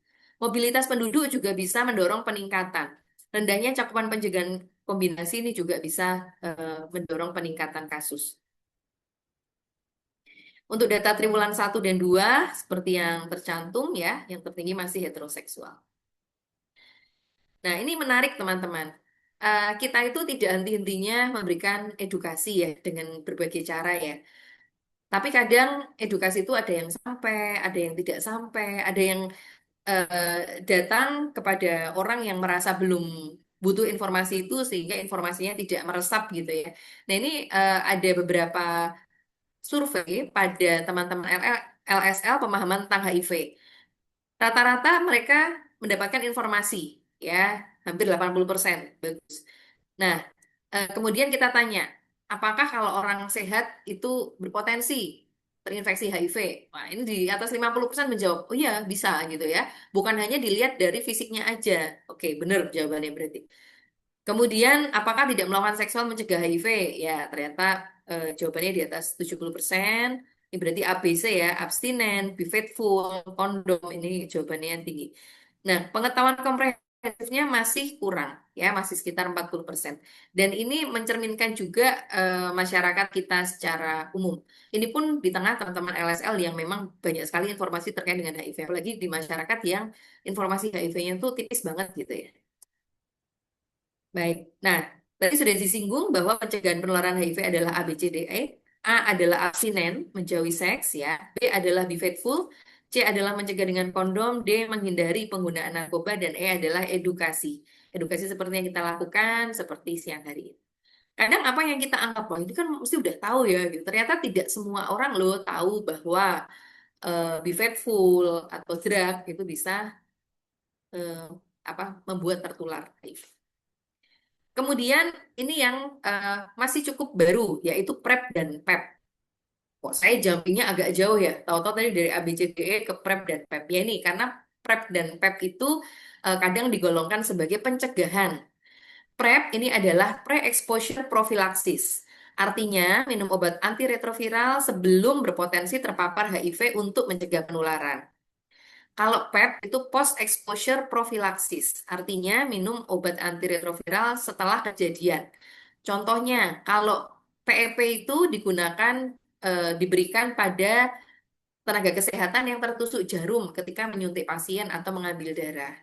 S3: Mobilitas penduduk juga bisa mendorong peningkatan. Rendahnya cakupan pencegahan kombinasi ini juga bisa mendorong peningkatan kasus. Untuk data triwulan 1 dan 2, seperti yang tercantum ya, yang tertinggi masih heteroseksual. Nah, ini menarik teman-teman. Kita itu tidak henti-hentinya memberikan edukasi ya, dengan berbagai cara ya. Tapi kadang edukasi itu ada yang sampai, ada yang tidak sampai, ada yang datang kepada orang yang merasa belum butuh informasi itu sehingga informasinya tidak meresap gitu ya. Nah, ini ada beberapa survei pada teman-teman LSL pemahaman tentang HIV. Rata-rata mereka mendapatkan informasi, ya, hampir 80%. Bagus. Nah, kemudian kita tanya, apakah kalau orang sehat itu berpotensi terinfeksi HIV? Nah, ini di atas 50% menjawab, oh iya, bisa gitu ya. Bukan hanya dilihat dari fisiknya aja. Oke, benar jawabannya berarti. Kemudian, apakah tidak melakukan seksual mencegah HIV? Ya, ternyata jawabannya di atas 70%. Ini berarti ABC ya, abstinen, be faithful, kondom, ini jawabannya yang tinggi. Nah, pengetahuan komprehensifnya masih kurang, ya, masih sekitar 40%. Dan ini mencerminkan juga masyarakat kita secara umum. Ini pun di tengah teman-teman LSL yang memang banyak sekali informasi terkait dengan HIV, apalagi di masyarakat yang informasi HIV-nya tuh tipis banget gitu ya. Baik, nah tadi sudah disinggung bahwa pencegahan penularan HIV adalah A, B, C, D, E. A adalah abstinen, menjauhi seks ya. B adalah be faithful. C adalah mencegah dengan kondom. D menghindari penggunaan narkoba. Dan E adalah edukasi. Edukasi seperti yang kita lakukan seperti siang hari ini. Kadang apa yang kita anggap, wah itu kan mesti udah tahu ya. Gitu. Ternyata tidak semua orang loh tahu bahwa be faithful atau drug itu bisa eh, membuat tertular HIV. Kemudian ini yang masih cukup baru, yaitu PrEP dan PEP. Kok saya jumpingnya agak jauh ya? Tahu-tahu tadi dari ABCDE ke PrEP dan PEP. Ya ini karena PrEP dan PEP itu kadang digolongkan sebagai pencegahan. PrEP ini adalah pre-exposure prophylaxis. Artinya minum obat antiretroviral sebelum berpotensi terpapar HIV untuk mencegah penularan. Kalau PEP itu post exposure prophylaxis, artinya minum obat antiretroviral setelah kejadian. Contohnya, kalau PEP itu diberikan pada tenaga kesehatan yang tertusuk jarum ketika menyuntik pasien atau mengambil darah.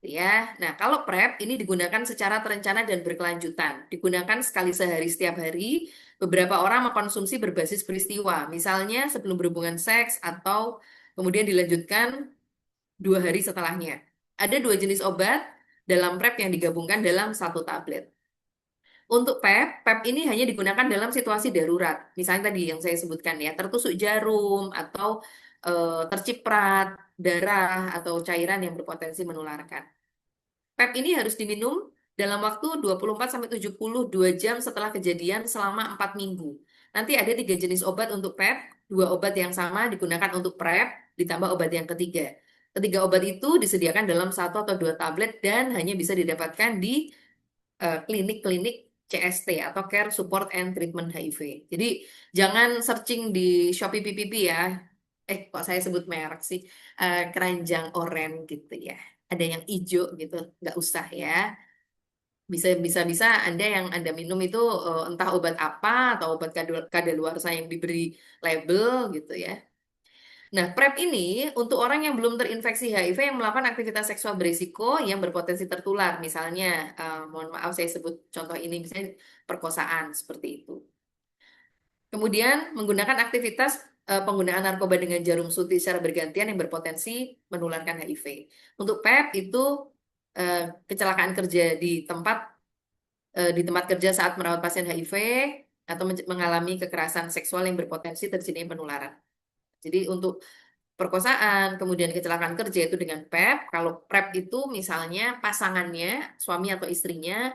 S3: Ya, nah kalau PrEP ini digunakan secara terencana dan berkelanjutan. Digunakan sekali sehari setiap hari. Beberapa orang mengkonsumsi berbasis peristiwa, misalnya sebelum berhubungan seks atau kemudian dilanjutkan 2 hari setelahnya. Ada 2 jenis obat dalam PrEP yang digabungkan dalam satu tablet. Untuk PEP, PEP ini hanya digunakan dalam situasi darurat. Misalnya tadi yang saya sebutkan ya, tertusuk jarum atau terciprat darah atau cairan yang berpotensi menularkan. PEP ini harus diminum dalam waktu 24 sampai 72 jam setelah kejadian selama 4 minggu. Nanti ada 3 jenis obat untuk PEP, 2 obat yang sama digunakan untuk PrEP, ditambah obat yang ketiga. Ketiga obat itu disediakan dalam 1 atau 2 tablet dan hanya bisa didapatkan di klinik-klinik CST atau Care Support and Treatment HIV. Jadi jangan searching di Shopee PPP ya. Kok saya sebut merek sih? Keranjang oren gitu ya. Ada yang hijau gitu, nggak usah ya. Bisa Anda yang Anda minum itu entah obat apa atau obat kadaluarsa yang diberi label gitu ya. Nah, PrEP ini untuk orang yang belum terinfeksi HIV yang melakukan aktivitas seksual berisiko yang berpotensi tertular. Misalnya, mohon maaf saya sebut contoh ini, misalnya perkosaan seperti itu. Kemudian menggunakan aktivitas penggunaan narkoba dengan jarum suntik secara bergantian yang berpotensi menularkan HIV. Untuk PrEP itu kecelakaan kerja di tempat kerja saat merawat pasien HIV atau mengalami kekerasan seksual yang berpotensi terjadinya penularan. Jadi untuk perkosaan, kemudian kecelakaan kerja itu dengan PrEP. Kalau PrEP itu misalnya pasangannya, suami atau istrinya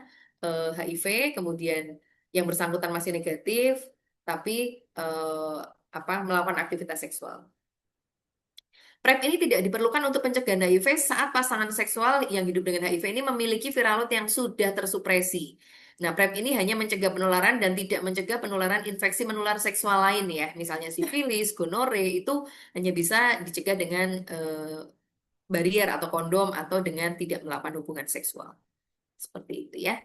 S3: HIV, kemudian yang bersangkutan masih negatif, tapi melakukan aktivitas seksual. PrEP ini tidak diperlukan untuk pencegahan HIV saat pasangan seksual yang hidup dengan HIV ini memiliki viral load yang sudah tersupresi. Nah, PrEP ini hanya mencegah penularan dan tidak mencegah penularan infeksi menular seksual lain ya. Misalnya sifilis, gonore itu hanya bisa dicegah dengan barrier atau kondom atau dengan tidak melakukan hubungan seksual. Seperti itu ya.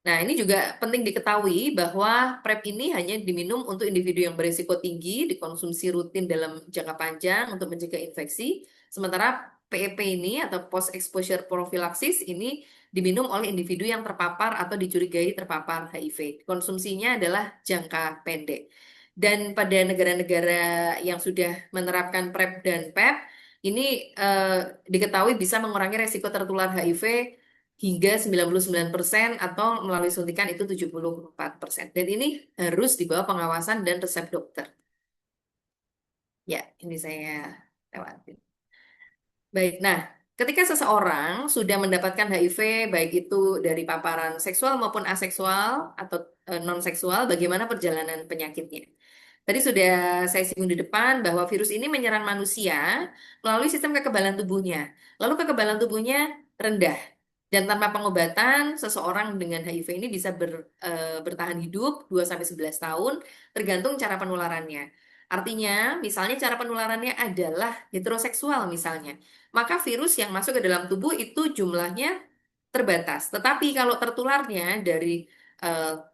S3: Nah, ini juga penting diketahui bahwa PrEP ini hanya diminum untuk individu yang berisiko tinggi, dikonsumsi rutin dalam jangka panjang untuk mencegah infeksi. Sementara PEP ini atau post exposure prophylaxis ini diminum oleh individu yang terpapar atau dicurigai terpapar HIV. Konsumsinya adalah jangka pendek. Dan pada negara-negara yang sudah menerapkan PrEP dan PEP, ini diketahui bisa mengurangi resiko tertular HIV hingga 99% atau melalui suntikan itu 74%. Dan ini harus di bawah pengawasan dan resep dokter. Ya, ini saya lewatin. Baik, nah ketika seseorang sudah mendapatkan HIV, baik itu dari paparan seksual maupun aseksual atau non-seksual, bagaimana perjalanan penyakitnya? Tadi sudah saya singgung di depan bahwa virus ini menyerang manusia melalui sistem kekebalan tubuhnya. Lalu kekebalan tubuhnya rendah. Dan tanpa pengobatan, seseorang dengan HIV ini bisa bertahan hidup 2-11 tahun, tergantung cara penularannya. Artinya, misalnya cara penularannya adalah heteroseksual misalnya, maka virus yang masuk ke dalam tubuh itu jumlahnya terbatas. Tetapi kalau tertularnya dari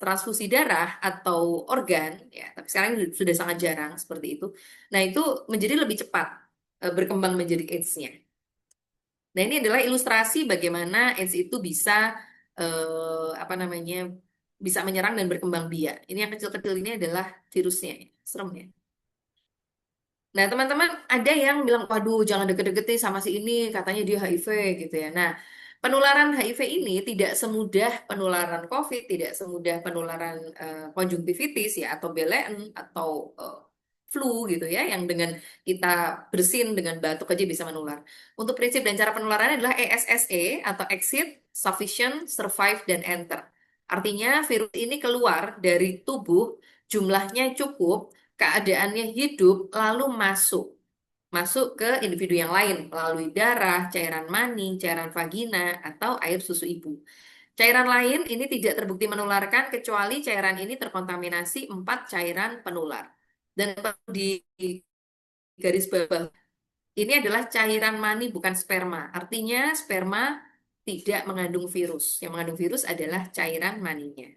S3: transfusi darah atau organ, ya, tapi sekarang sudah sangat jarang seperti itu. Nah, itu menjadi lebih cepat berkembang menjadi AIDS-nya. Nah, ini adalah ilustrasi bagaimana AIDS itu bisa bisa menyerang dan berkembang biak. Ini yang kecil-kecil ini adalah virusnya, serem ya. Nah, teman-teman ada yang bilang, waduh, jangan deket-deket nih sama si ini, katanya dia HIV gitu ya. Nah, penularan HIV ini tidak semudah penularan COVID, tidak semudah penularan konjungtivitis ya, atau BLN, atau flu gitu ya, yang dengan kita bersin dengan batuk aja bisa menular. Untuk prinsip dan cara penularannya adalah ESSE atau exit, sufficient, survive, dan enter. Artinya virus ini keluar dari tubuh, jumlahnya cukup, keadaannya hidup, lalu masuk ke individu yang lain melalui darah, cairan mani, cairan vagina, atau air susu ibu. Cairan lain ini tidak terbukti menularkan kecuali cairan ini terkontaminasi 4 cairan penular. Dan perlu di garis bawah, ini adalah cairan mani bukan sperma. Artinya sperma tidak mengandung virus. Yang mengandung virus adalah cairan maninya.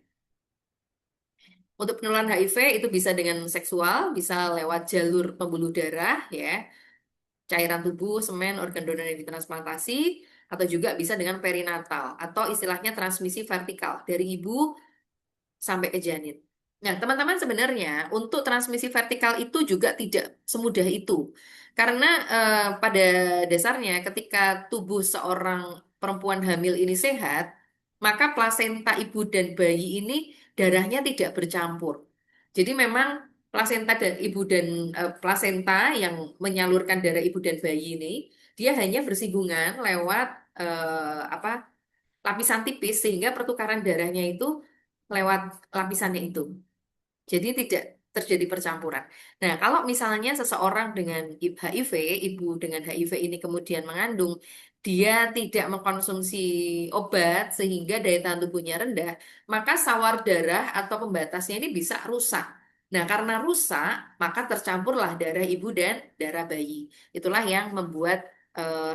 S3: Untuk penularan HIV itu bisa dengan seksual, bisa lewat jalur pembuluh darah ya, cairan tubuh, semen, organ donor yang ditransplantasi, atau juga bisa dengan perinatal atau istilahnya transmisi vertikal dari ibu sampai ke janin. Nah, teman-teman sebenarnya untuk transmisi vertikal itu juga tidak semudah itu. Karena pada dasarnya ketika tubuh seorang perempuan hamil ini sehat, maka plasenta ibu dan bayi ini darahnya tidak bercampur. Jadi memang plasenta dan ibu dan plasenta yang menyalurkan darah ibu dan bayi ini, dia hanya bersinggungan lewat apa lapisan tipis sehingga pertukaran darahnya itu lewat lapisannya itu. Jadi tidak terjadi percampuran. Nah, kalau misalnya seseorang dengan HIV, ibu dengan HIV ini kemudian mengandung, dia tidak mengkonsumsi obat sehingga daya tahan tubuhnya rendah, maka sawar darah atau pembatasnya ini bisa rusak. Nah, karena rusak, maka tercampurlah darah ibu dan darah bayi. Itulah yang membuat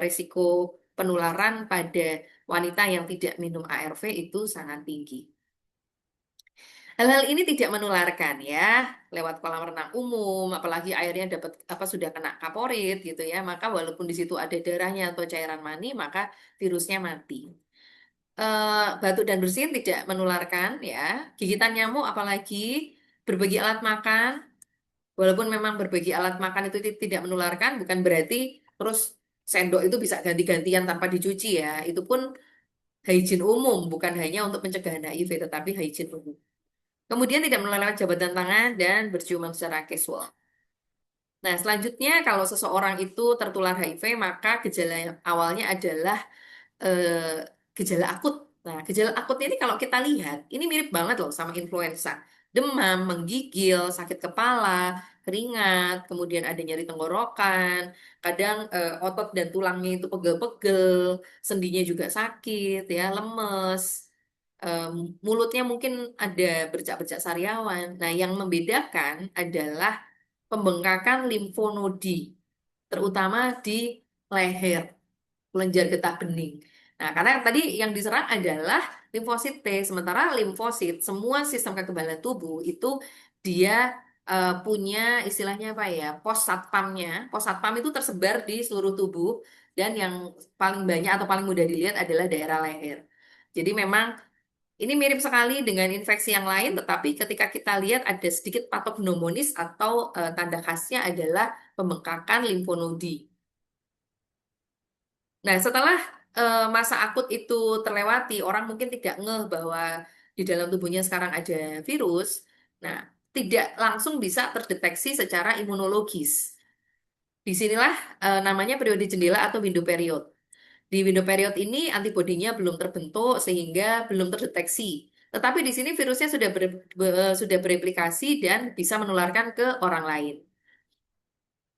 S3: resiko penularan pada wanita yang tidak minum ARV itu sangat tinggi. Hal-hal ini tidak menularkan ya lewat kolam renang umum, apalagi airnya dapat apa sudah kena kaporit gitu ya, maka walaupun di situ ada darahnya atau cairan mani, maka virusnya mati. Batuk dan bersin tidak menularkan ya, gigitan nyamuk apalagi berbagi alat makan, walaupun memang berbagi alat makan itu tidak menularkan, bukan berarti terus sendok itu bisa ganti-gantian tanpa dicuci ya, itu pun hygiene umum, bukan hanya untuk pencegahan HIV, tetapi hygiene umum. Kemudian tidak melalui jabatan tangan dan berciuman secara casual. Nah, selanjutnya kalau seseorang itu tertular HIV, maka gejala awalnya adalah eh, gejala akut. Nah, gejala akut ini kalau kita lihat, ini mirip banget loh sama influenza. Demam, menggigil, sakit kepala, keringat, kemudian ada nyeri tenggorokan, kadang otot dan tulangnya itu pegel-pegel, sendinya juga sakit, ya, lemes, em, mulutnya mungkin ada bercak-bercak sariawan. Nah, yang membedakan adalah pembengkakan limfonodi, terutama di leher, kelenjar getah bening. Nah, karena tadi yang diserang adalah limfosit T, sementara limfosit, semua sistem kekebalan tubuh itu dia punya istilahnya apa ya, pos satpamnya. Pos satpam itu tersebar di seluruh tubuh dan yang paling banyak atau paling mudah dilihat adalah daerah leher. Jadi memang ini mirip sekali dengan infeksi yang lain, tetapi ketika kita lihat ada sedikit patognomonis atau tanda khasnya adalah pembengkakan limfonodi. Nah, setelah masa akut itu terlewati, orang mungkin tidak ngeh bahwa di dalam tubuhnya sekarang ada virus. Nah, tidak langsung bisa terdeteksi secara imunologis. Disinilah namanya periode jendela atau window period. Di window period ini antibodinya belum terbentuk sehingga belum terdeteksi. Tetapi di sini virusnya sudah bereplikasi dan bisa menularkan ke orang lain.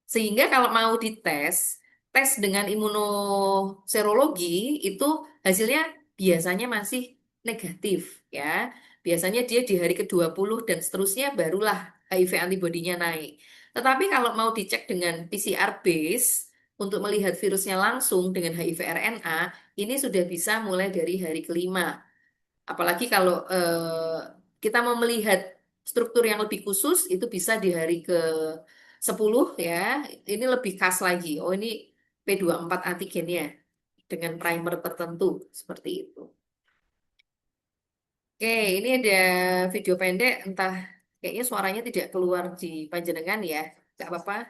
S3: Sehingga kalau mau dites, tes dengan imunoserologi itu hasilnya biasanya masih negatif ya. Biasanya dia di hari ke-20 dan seterusnya barulah HIV antibodinya naik. Tetapi kalau mau dicek dengan PCR base untuk melihat virusnya langsung dengan HIV RNA, ini sudah bisa mulai dari hari kelima. Apalagi kalau kita mau melihat struktur yang lebih khusus, itu bisa di hari ke-10 ya. Ini lebih khas lagi. Oh, ini P24 antigennya dengan primer tertentu seperti itu. Oke, ini ada video pendek, entah kayaknya suaranya tidak keluar di panjenengan ya. Gak apa-apa.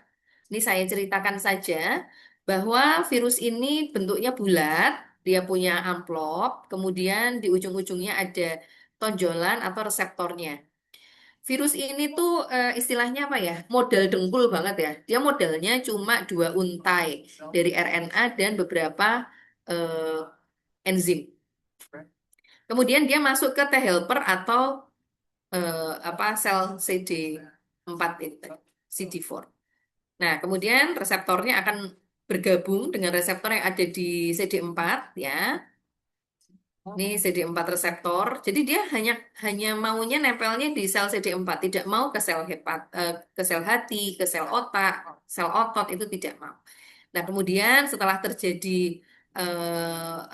S3: Ini saya ceritakan saja bahwa virus ini bentuknya bulat, dia punya amplop, kemudian di ujung-ujungnya ada tonjolan atau reseptornya. virus ini tuh istilahnya apa ya? Model dengkul banget ya. Dia modelnya cuma dua untai dari RNA dan beberapa enzim. Kemudian dia masuk ke T helper atau apa sel CD4 itu, CD4. Nah, kemudian reseptornya akan bergabung dengan reseptor yang ada di CD4 ya. Ini CD4 reseptor. Jadi dia hanya hanya maunya nempelnya di sel CD4, tidak mau ke sel ke sel hati, ke sel otak, sel otot itu tidak mau. Nah, kemudian setelah terjadi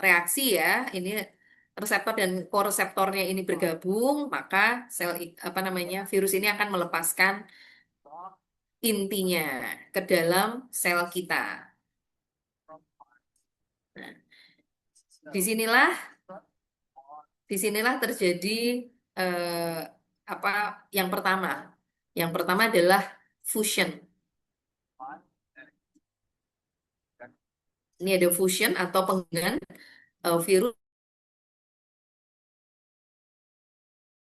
S3: reaksi ya, ini reseptor dan koreseptornya ini bergabung, maka apa namanya virus ini akan melepaskan intinya ke dalam sel kita. Nah, disinilah disinilah terjadi eh, apa yang pertama. Yang pertama adalah fusion. Ini ada fusion atau penggabungan virus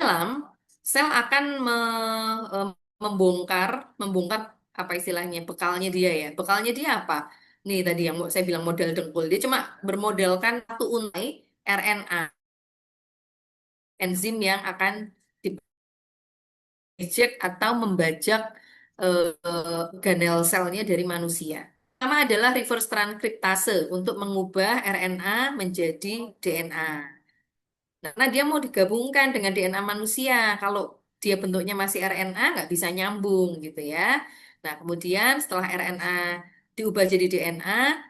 S3: dalam sel akan membongkar membongkar apa istilahnya bekalnya dia ya. Bekalnya dia apa? Nih tadi yang saya bilang model dengkul. Dia cuma bermodelkan satu untai RNA enzim yang akan eject atau membajak organel selnya dari manusia. Pertama adalah reverse transkriptase untuk mengubah RNA menjadi DNA. Nah, karena dia mau digabungkan dengan DNA manusia. Kalau dia bentuknya masih RNA, nggak bisa nyambung gitu ya. Nah, kemudian setelah RNA diubah jadi DNA,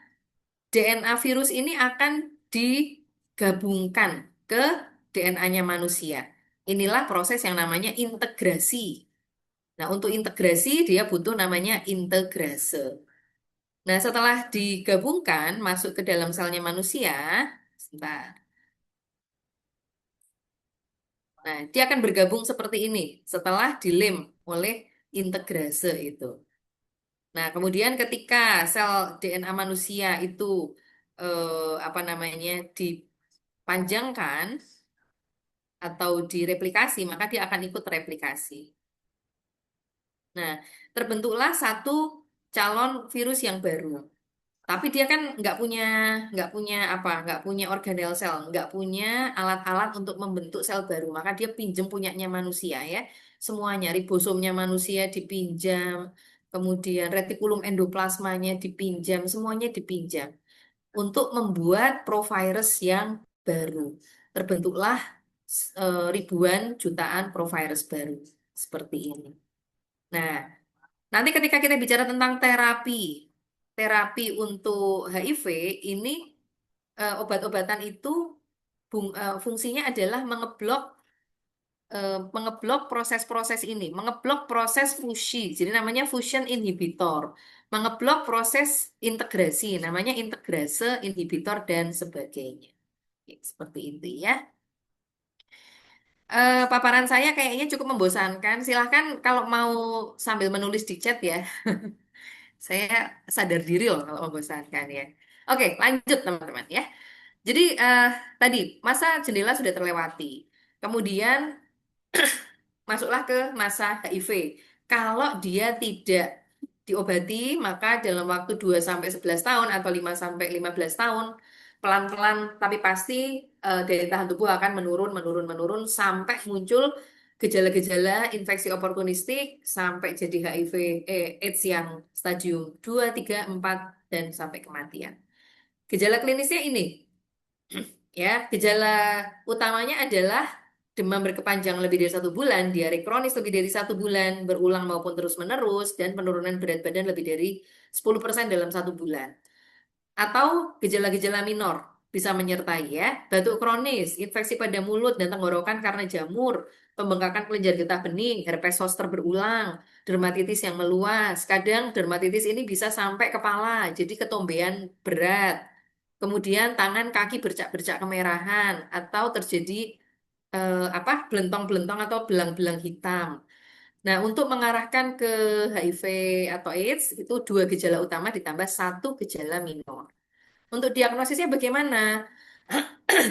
S3: DNA virus ini akan digabungkan ke DNA-nya manusia. Inilah proses yang namanya integrasi. Nah, untuk integrasi dia butuh namanya integrase. Nah, setelah digabungkan masuk ke dalam selnya manusia, sebentar. Nah, dia akan bergabung seperti ini setelah dilem oleh integrase itu. Nah, kemudian ketika sel DNA manusia itu apa namanya dipanjangkan atau direplikasi, maka dia akan ikut replikasi. Nah, terbentuklah satu calon virus yang baru. Tapi dia kan nggak punya apa, nggak punya organel sel, nggak punya alat-alat untuk membentuk sel baru. Maka dia pinjem punyanya manusia ya. Semuanya, ribosomnya manusia dipinjam, kemudian retikulum endoplasmanya dipinjam, semuanya dipinjam untuk membuat provirus yang baru. Terbentuklah ribuan jutaan provirus baru seperti ini. Nah, nanti ketika kita bicara tentang terapi untuk HIV, ini obat-obatan itu fungsinya adalah mengeblok proses-proses ini, mengeblok proses fusi, jadi namanya fusion inhibitor, mengeblok proses integrasi, namanya integrase, inhibitor dan sebagainya. Ya, seperti itu ya. Paparan saya kayaknya cukup membosankan. Silahkan kalau mau sambil menulis di chat ya. Saya sadar diri loh kalau membosankan ya. Oke, lanjut teman-teman ya. Jadi tadi masa jendela sudah terlewati. Kemudian masuklah ke masa HIV. Kalau dia tidak diobati, maka dalam waktu 2 sampai 11 tahun atau 5 sampai 15 tahun, pelan-pelan tapi pasti daya tahan tubuh akan menurun, menurun, menurun sampai muncul gejala-gejala infeksi oportunistik sampai jadi HIV, AIDS yang stadium 2, 3, 4 dan sampai kematian. Gejala klinisnya ini ya, gejala utamanya adalah demam berkepanjang lebih dari 1 bulan, diare kronis lebih dari 1 bulan, berulang maupun terus-menerus, dan penurunan berat badan lebih dari 10% dalam 1 bulan. Atau gejala-gejala minor bisa menyertai ya, batuk kronis, infeksi pada mulut dan tenggorokan karena jamur, pembengkakan kelenjar getah bening, herpes zoster berulang, dermatitis yang meluas. Kadang dermatitis ini bisa sampai kepala, jadi ketombean berat. Kemudian tangan kaki bercak-bercak kemerahan atau terjadi apa belentong-belentong atau belang-belang hitam. Nah, untuk mengarahkan ke HIV atau AIDS itu 2 gejala utama ditambah 1 gejala minor. Untuk diagnosisnya bagaimana?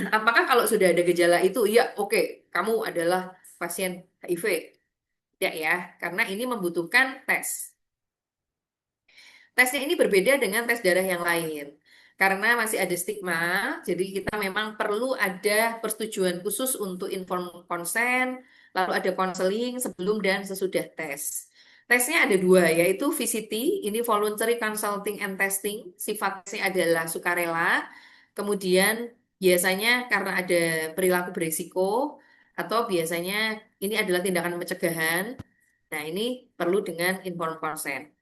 S3: Apakah kalau sudah ada gejala itu, ya oke, kamu adalah pasien HIV. Tidak ya, karena ini membutuhkan tes. Tesnya ini berbeda dengan tes darah yang lain. Karena masih ada stigma, jadi kita memang perlu ada persetujuan khusus untuk informed consent, lalu ada konseling sebelum dan sesudah tes. Tesnya ada dua, yaitu VCT, ini Voluntary Consulting and Testing, sifatnya adalah sukarela, kemudian biasanya karena ada perilaku berisiko, atau biasanya ini adalah tindakan pencegahan, nah ini perlu dengan informed consent.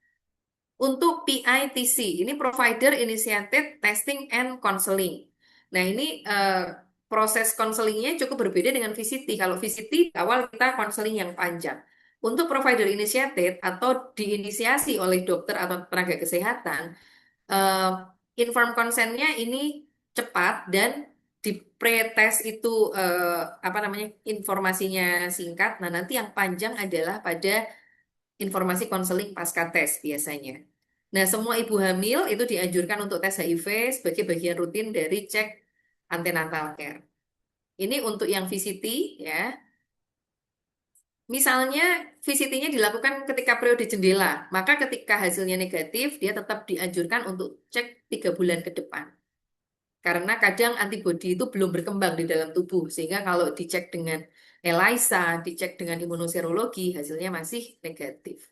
S3: Untuk PITC, ini Provider Initiated Testing and Counseling. Nah, ini proses konselingnya cukup berbeda dengan VCT. Kalau VCT, awal kita konseling yang panjang. Untuk Provider Initiated atau diinisiasi oleh dokter atau tenaga kesehatan, eh, informed consent-nya ini cepat dan di pre-test itu apa namanya informasinya singkat. Nah, nanti yang panjang adalah pada informasi konseling pasca tes biasanya. Nah, semua ibu hamil itu dianjurkan untuk tes HIV sebagai bagian rutin dari cek antenatal care. Ini untuk yang VCT ya. Misalnya VCT-nya dilakukan ketika periode jendela, maka ketika hasilnya negatif, dia tetap dianjurkan untuk cek 3 bulan ke depan. Karena kadang antibodi itu belum berkembang di dalam tubuh, sehingga kalau dicek dengan ELISA, dicek dengan imunoserologi, hasilnya masih negatif.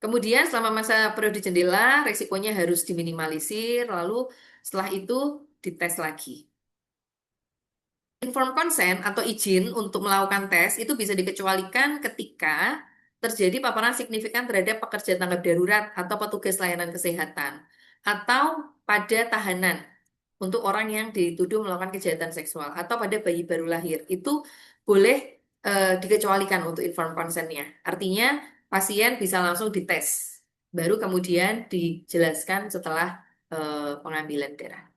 S3: Kemudian selama masa periode jendela, resikonya harus diminimalisir, lalu setelah itu dites lagi. Informed consent atau izin untuk melakukan tes itu bisa dikecualikan ketika terjadi paparan signifikan terhadap pekerja tanggap darurat atau petugas layanan kesehatan, atau pada tahanan untuk orang yang dituduh melakukan kejahatan seksual, atau pada bayi baru lahir. Itu boleh dikecualikan untuk informed consent-nya. Artinya pasien bisa langsung dites, baru kemudian dijelaskan setelah pengambilan darah.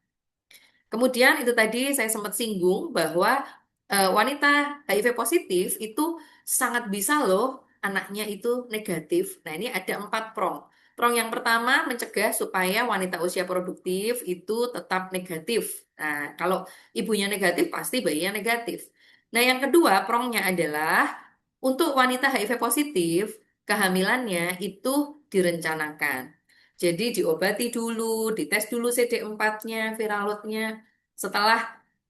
S3: Kemudian itu tadi saya sempat singgung bahwa wanita HIV positif itu sangat bisa loh anaknya itu negatif. Nah, ini ada 4 prong. Prong yang pertama mencegah supaya wanita usia produktif itu tetap negatif. Nah, kalau ibunya negatif pasti bayinya negatif. Nah, yang kedua prongnya adalah untuk wanita HIV positif, kehamilannya itu direncanakan. Jadi diobati dulu, dites dulu CD4-nya, viral load-nya. Setelah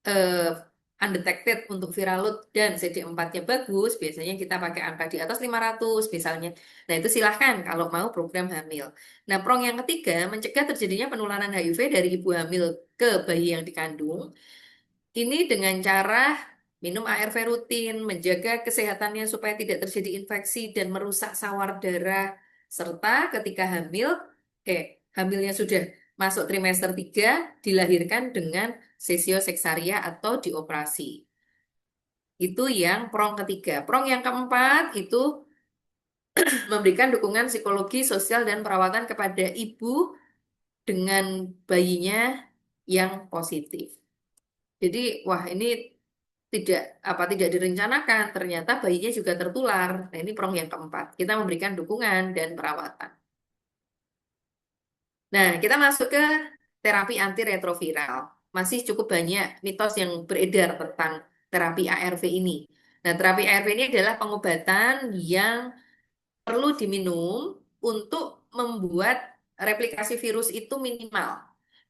S3: eh, undetected untuk viral load dan CD4-nya bagus, biasanya kita pakai angka di atas 500 misalnya. Nah, itu silahkan kalau mau program hamil. Nah, prong yang ketiga, mencegah terjadinya penularan HIV dari ibu hamil ke bayi yang dikandung. Ini dengan cara minum ARV rutin, menjaga kesehatannya supaya tidak terjadi infeksi dan merusak sawar darah, serta ketika hamilnya sudah masuk trimester 3, dilahirkan dengan sesio seksaria atau dioperasi. Itu yang prong ketiga. Prong yang keempat itu memberikan dukungan psikologi, sosial, dan perawatan kepada ibu dengan bayinya yang positif. Jadi, wah ini tidak direncanakan, ternyata bayinya juga tertular. Nah, ini prong yang keempat. Kita memberikan dukungan dan perawatan. Nah, kita masuk ke terapi antiretroviral. Masih cukup banyak mitos yang beredar tentang terapi ARV ini. Nah, terapi ARV ini adalah pengobatan yang perlu diminum untuk membuat replikasi virus itu minimal.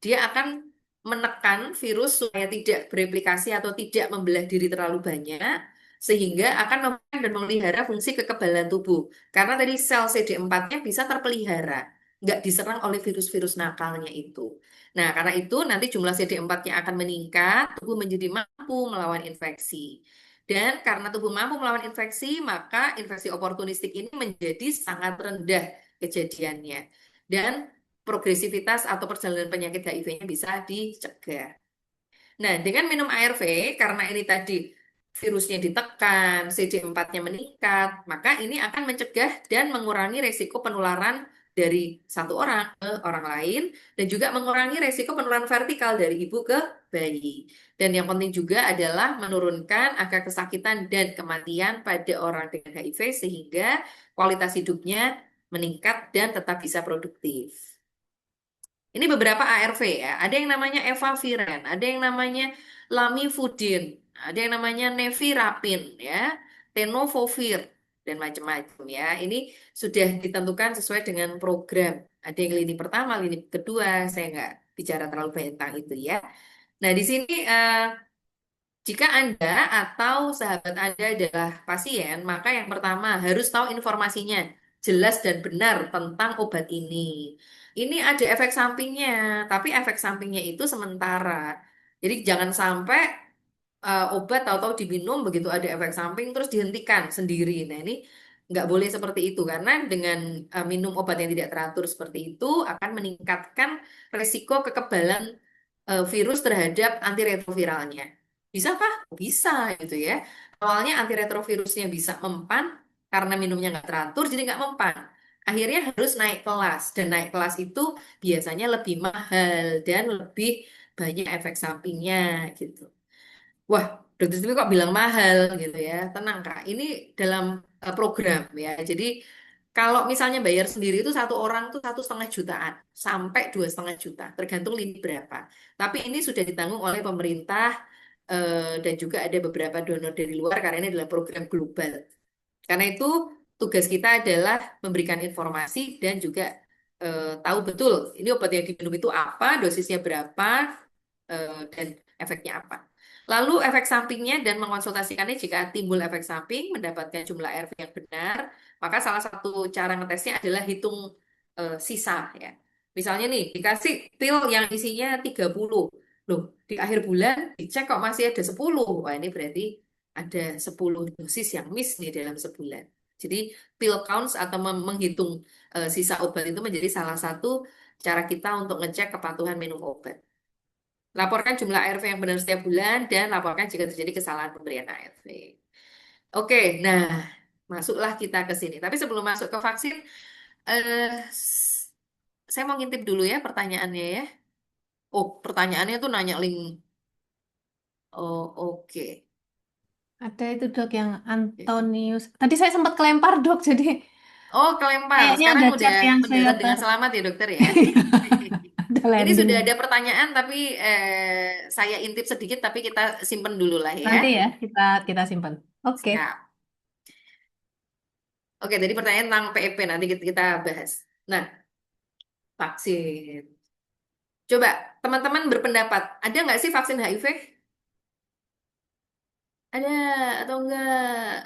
S3: Dia akan menekan virus supaya tidak bereplikasi atau tidak membelah diri terlalu banyak, sehingga akan memegang dan memelihara fungsi kekebalan tubuh. Karena tadi sel CD4-nya bisa terpelihara, nggak diserang oleh virus-virus nakalnya itu. Nah, karena itu nanti jumlah CD4-nya akan meningkat, tubuh menjadi mampu melawan infeksi. Dan karena tubuh mampu melawan infeksi, maka infeksi oportunistik ini menjadi sangat rendah kejadiannya. Dan progresivitas atau perjalanan penyakit HIV-nya bisa dicegah. Nah, dengan minum ARV, karena ini tadi virusnya ditekan, CD4-nya meningkat, maka ini akan mencegah dan mengurangi resiko penularan dari satu orang ke orang lain, dan juga mengurangi resiko penularan vertikal dari ibu ke bayi. Dan yang penting juga adalah menurunkan angka kesakitan dan kematian pada orang dengan HIV, sehingga kualitas hidupnya meningkat dan tetap bisa produktif. Ini beberapa ARV ya. Ada yang namanya efavirenz, ada yang namanya lamivudin, ada yang namanya nevirapin ya, tenofovir. dan macam-macam ya. Ini sudah ditentukan sesuai dengan program. Ada yang lini pertama, lini kedua. Saya nggak bicara terlalu banyak tentang itu ya. Nah, di sini jika Anda atau sahabat Anda adalah pasien, maka yang pertama harus tahu informasinya, jelas dan benar tentang obat ini. Ini ada efek sampingnya, tapi efek sampingnya itu sementara. Jadi jangan sampai obat tahu-tahu diminum begitu ada efek samping terus dihentikan sendiri. Nah, ini nggak boleh seperti itu karena dengan minum obat yang tidak teratur seperti itu akan meningkatkan resiko kekebalan virus terhadap antiretroviralnya. Bisakah? Bisa gitu ya. Awalnya antiretrovirusnya bisa mempan karena minumnya nggak teratur jadi nggak mempan. Akhirnya harus naik kelas dan naik kelas itu biasanya lebih mahal dan lebih banyak efek sampingnya gitu. Wah, dokter Siti kok bilang mahal gitu ya. Tenang Kak, ini dalam program ya. Jadi kalau misalnya bayar sendiri itu satu orang tuh 1,5 jutaan sampai 2,5 juta, tergantung lini berapa. Tapi ini sudah ditanggung oleh pemerintah dan juga ada beberapa donor dari luar karena ini adalah program global. Karena itu tugas kita adalah memberikan informasi dan juga tahu betul ini obat yang diminum itu apa, dosisnya berapa, dan efeknya apa. Lalu efek sampingnya dan mengonsultasikannya jika timbul efek samping, mendapatkan jumlah ARV yang benar, maka salah satu cara ngetesnya adalah hitung sisa ya. Misalnya nih, dikasih pil yang isinya 30. Loh, di akhir bulan dicek kok masih ada 10. Wah, ini berarti ada 10 dosis yang miss nih dalam sebulan. Jadi pill counts atau menghitung sisa obat itu menjadi salah satu cara kita untuk ngecek kepatuhan minum obat. Laporkan jumlah ARV yang benar setiap bulan dan laporkan jika terjadi kesalahan pemberian ARV. Oke, nah masuklah kita ke sini. Tapi sebelum masuk ke vaksin, saya mau ngintip dulu ya pertanyaannya ya. Oh, pertanyaannya tuh nanya link. Oh, oke.
S2: Ada itu dok yang Antonius. Tadi saya sempat kelempar dok, jadi
S3: Oh, kelempar.
S2: kayaknya
S3: Sekarang
S2: ada
S3: udah
S2: chat yang saya
S3: mendarat dengan selamat ya dokter ya.
S2: ada
S3: Ini
S2: landing.
S3: sudah ada pertanyaan tapi saya intip sedikit tapi kita simpen dulu lah ya.
S2: Nanti ya kita simpan. Oke.
S3: Siap. Oke, jadi pertanyaan tentang PEP nanti kita bahas. Nah, vaksin. Coba teman-teman berpendapat, ada nggak sih vaksin HIV? Ada atau enggak?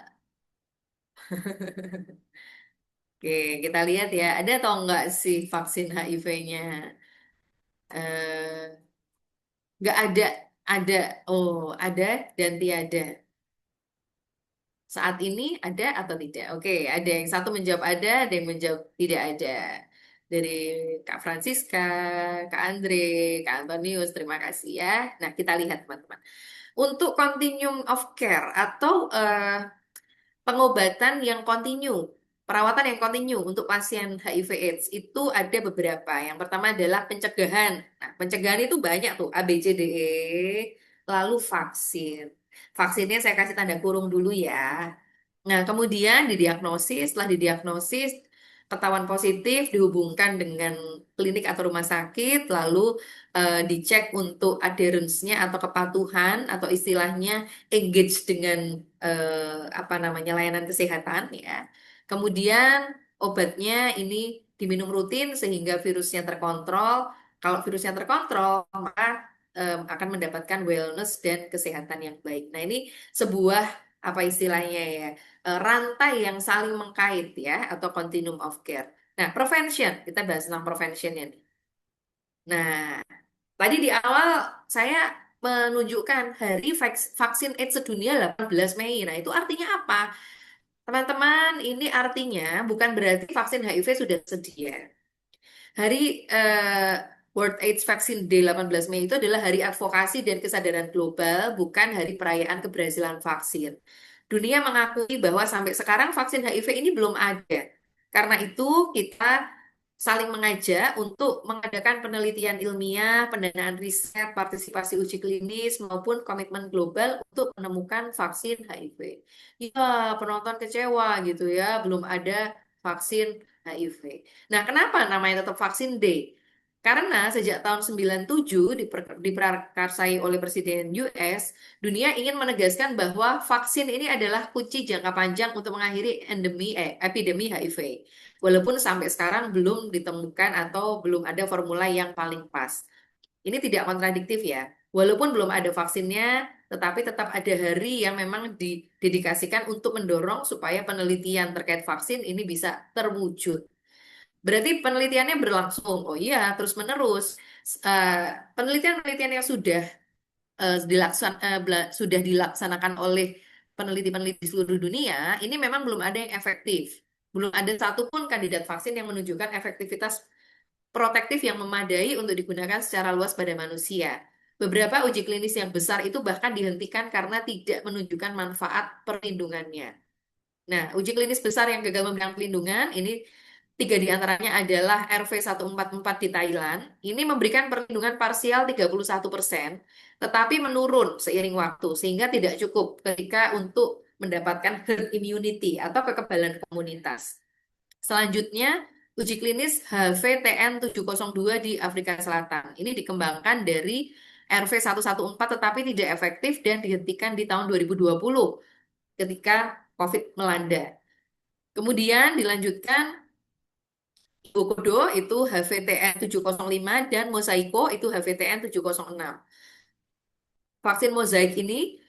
S3: Oke, kita lihat ya, ada atau enggak sih vaksin HIV-nya? Eh, nggak ada, ada. Oh, ada dan tiada. Saat ini ada atau tidak? Oke, ada yang satu menjawab ada yang menjawab tidak ada. Dari Kak Francisca, Kak Andre, Kak Antonius, terima kasih ya. Nah, kita lihat teman-teman. Untuk continuum of care atau pengobatan yang kontinu, perawatan yang kontinu untuk pasien HIV/AIDS itu ada beberapa. Yang pertama adalah pencegahan. Nah, pencegahan itu banyak tuh, A, B, C, D, E, lalu vaksin. Vaksinnya saya kasih tanda kurung dulu ya. Nah, kemudian didiagnosis, setelah didiagnosis, ketahuan positif, dihubungkan dengan klinik atau rumah sakit, lalu dicek untuk adherence-nya atau kepatuhan, atau istilahnya engage dengan apa namanya layanan kesehatan ya. Kemudian obatnya ini diminum rutin sehingga virusnya terkontrol. Kalau virusnya terkontrol, maka akan mendapatkan wellness dan kesehatan yang baik. Nah, ini sebuah apa istilahnya ya, rantai yang saling mengkait ya atau continuum of care. Nah, prevention, kita bahas tentang preventionnya nih. Nah, tadi di awal saya menunjukkan hari vaksin AIDS sedunia 18 Mei. Nah, itu artinya apa? Teman-teman, ini artinya bukan berarti vaksin HIV sudah tersedia. Hari World AIDS Vaccine Day 18 Mei itu adalah hari advokasi dan kesadaran global, bukan hari perayaan keberhasilan vaksin. Dunia mengakui bahwa sampai sekarang vaksin HIV ini belum ada. Karena itu kita saling mengajak untuk mengadakan penelitian ilmiah, pendanaan riset, partisipasi uji klinis, maupun komitmen global untuk menemukan vaksin HIV. Ya, penonton kecewa gitu ya, belum ada vaksin HIV. Nah, kenapa namanya tetap vaksin D? Karena sejak tahun 97 diprakarsai oleh Presiden US, dunia ingin menegaskan bahwa vaksin ini adalah kunci jangka panjang untuk mengakhiri epidemi HIV. Walaupun sampai sekarang belum ditemukan atau belum ada formula yang paling pas. Ini tidak kontradiktif ya. Walaupun belum ada vaksinnya, tetapi tetap ada hari yang memang didedikasikan untuk mendorong supaya penelitian terkait vaksin ini bisa terwujud. Berarti penelitiannya berlangsung. Oh iya, terus-menerus. Penelitian-penelitian yang sudah dilaksanakan oleh peneliti-peneliti di seluruh dunia, ini memang belum ada yang efektif. Belum ada satupun kandidat vaksin yang menunjukkan efektivitas protektif yang memadai untuk digunakan secara luas pada manusia. Beberapa uji klinis yang besar itu bahkan dihentikan karena tidak menunjukkan manfaat perlindungannya. Nah, uji klinis besar yang gagal memberikan pelindungan, ini tiga di antaranya adalah RV144 di Thailand. Ini memberikan perlindungan parsial 31%, tetapi menurun seiring waktu, sehingga tidak cukup ketika untuk mendapatkan herd immunity atau kekebalan komunitas. Selanjutnya, uji klinis HVTN702 di Afrika Selatan. Ini dikembangkan dari RV114 tetapi tidak efektif dan dihentikan di tahun 2020 ketika COVID melanda. Kemudian dilanjutkan Bokodo itu HVTN705 dan Mosaiko itu HVTN706. Vaksin mozaik ini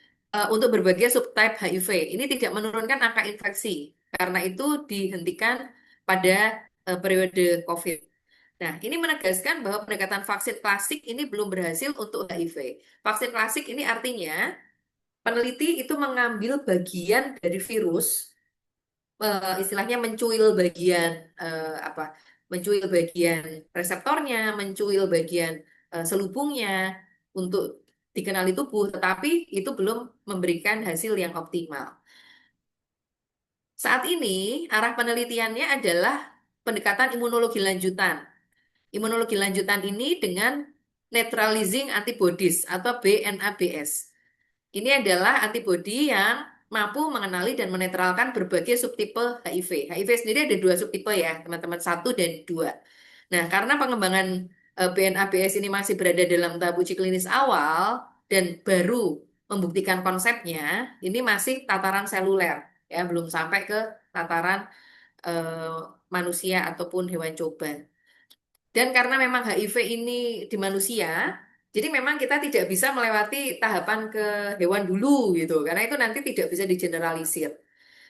S3: untuk berbagai subtype HIV. Ini tidak menurunkan angka infeksi karena itu dihentikan pada periode COVID. Nah, ini menegaskan bahwa pendekatan vaksin klasik ini belum berhasil untuk HIV. Vaksin klasik ini artinya peneliti itu mengambil bagian dari virus, istilahnya mencuil bagian apa? Mencuil bagian reseptornya, mencuil bagian selubungnya untuk dikenali tubuh, tetapi itu belum memberikan hasil yang optimal. Saat ini, arah penelitiannya adalah pendekatan imunologi lanjutan. Imunologi lanjutan ini dengan neutralizing antibodies atau BNABS. Ini adalah antibodi yang mampu mengenali dan menetralkan berbagai subtipe HIV. HIV sendiri ada dua subtipe ya, teman-teman, satu dan dua. Nah, karena pengembangan BNABS ini masih berada dalam tahap uji klinis awal dan baru membuktikan konsepnya, ini masih tataran seluler, ya, belum sampai ke tataran eh, manusia ataupun hewan coba. Dan karena memang HIV ini di manusia, jadi memang kita tidak bisa melewati tahapan ke hewan dulu gitu, karena itu nanti tidak bisa digeneralisir.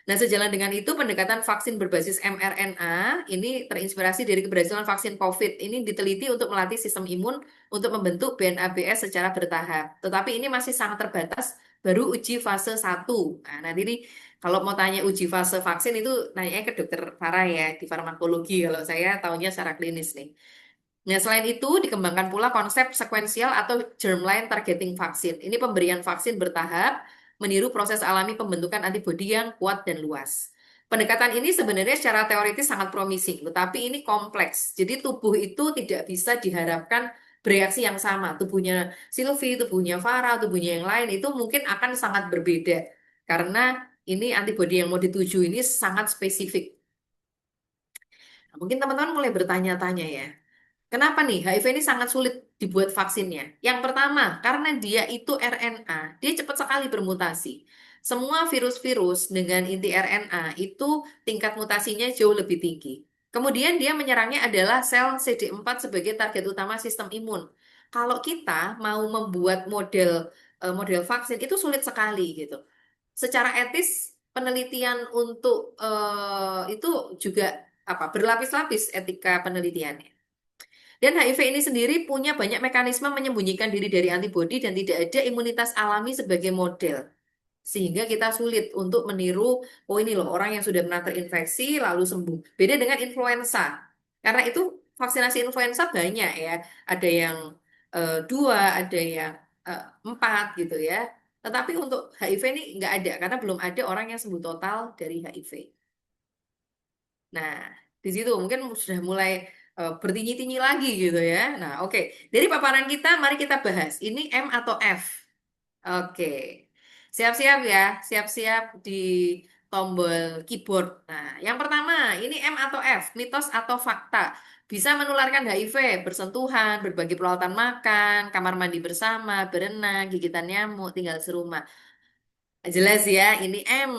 S3: Nah, sejalan dengan itu, pendekatan vaksin berbasis mRNA ini terinspirasi dari keberhasilan vaksin COVID. Ini diteliti untuk melatih sistem imun untuk membentuk BNABS secara bertahap. Tetapi ini masih sangat terbatas, baru uji fase 1. Nah, nanti ini kalau mau tanya uji fase vaksin itu nanya ke dokter Farah ya, di farmakologi. Kalau saya tahunya secara klinis nih. Nah, selain itu, dikembangkan pula konsep sekuensial atau germline targeting vaksin. Ini pemberian vaksin bertahap, meniru proses alami pembentukan antibodi yang kuat dan luas. Pendekatan ini sebenarnya secara teoritis sangat promising, tetapi ini kompleks. Jadi tubuh itu tidak bisa diharapkan bereaksi yang sama. Tubuhnya Sylvie, tubuhnya Farah, tubuhnya yang lain itu mungkin akan sangat berbeda. Karena ini antibodi yang mau dituju ini sangat spesifik. Nah, mungkin teman-teman mulai bertanya-tanya ya. Kenapa nih HIV ini sangat sulit dibuat vaksinnya? Yang pertama, karena dia itu RNA, dia cepat sekali bermutasi. Semua virus-virus dengan inti RNA itu tingkat mutasinya jauh lebih tinggi. Kemudian dia menyerangnya adalah sel CD4 sebagai target utama sistem imun. Kalau kita mau membuat model vaksin itu sulit sekali gitu. Secara etis penelitian untuk itu juga apa berlapis-lapis etika penelitiannya. Dan HIV ini sendiri punya banyak mekanisme menyembunyikan diri dari antibodi dan tidak ada imunitas alami sebagai model. Sehingga kita sulit untuk meniru, oh ini loh orang yang sudah pernah terinfeksi lalu sembuh. Beda dengan influenza. Karena itu vaksinasi influenza banyak ya. Ada yang dua, ada yang empat gitu ya. Tetapi untuk HIV ini nggak ada karena belum ada orang yang sembuh total dari HIV. Nah, di situ mungkin sudah mulai bertinyi-tinyi lagi gitu ya. Nah, oke. Dari paparan kita, mari kita bahas. Ini M atau F? Oke. Siap-siap ya. Siap-siap di tombol keyboard. Nah, yang pertama, ini M atau F? Mitos atau fakta? bisa menularkan HIV, bersentuhan, berbagi peralatan makan, kamar mandi bersama, berenang, gigitan nyamuk, tinggal serumah. Jelas ya, ini M,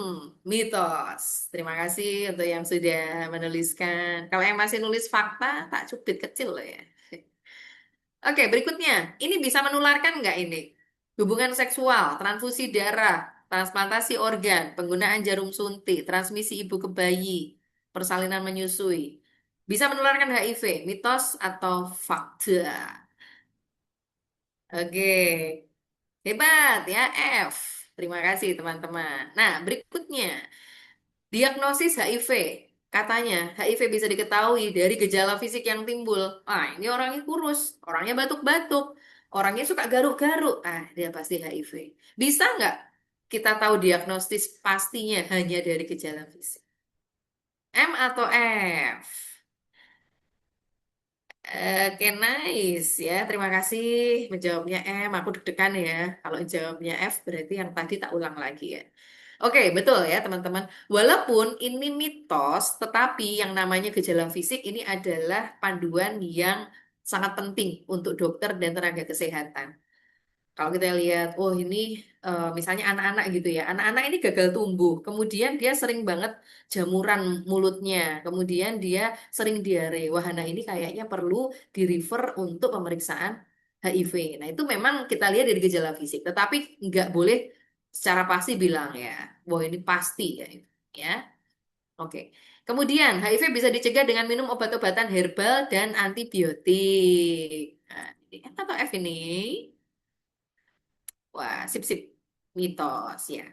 S3: mitos. Terima kasih untuk yang sudah menuliskan. Kalau yang masih nulis fakta, tak cubit kecil loh ya. Oke, berikutnya. Ini bisa menularkan nggak ini? Hubungan seksual, transfusi darah, transplantasi organ, penggunaan jarum suntik, transmisi ibu ke bayi, persalinan menyusui. Bisa menularkan HIV, mitos atau fakta? Oke, hebat ya F. Terima kasih teman-teman. Nah, berikutnya. Diagnosis HIV. Katanya HIV bisa diketahui dari gejala fisik yang timbul. Ah, ini orangnya kurus, orangnya batuk-batuk, orangnya suka garuk-garuk. Ah, dia pasti HIV. Bisa nggak kita tahu diagnosis pastinya hanya dari gejala fisik? M atau F? Oke, nice ya. Terima kasih menjawabnya M. Aku deg-degan ya. Kalau jawabnya F berarti yang tadi tak ulang lagi ya. Oke, betul ya teman-teman. Walaupun ini mitos, tetapi yang namanya gejala fisik ini adalah panduan yang sangat penting untuk dokter dan tenaga kesehatan. Kalau kita lihat, oh ini misalnya anak-anak gitu ya, anak-anak ini gagal tumbuh, kemudian dia sering banget jamuran mulutnya, kemudian dia sering diare. Wah, nah ini kayaknya perlu di-refer untuk pemeriksaan HIV. Nah, itu memang kita lihat dari gejala fisik, tetapi nggak boleh secara pasti bilang ya, wah ini pasti ya, ya. Oke. Kemudian HIV bisa dicegah dengan minum obat-obatan herbal dan antibiotik. Nah, ini F atau F ini? Wah, sip-sip. Mitos ya.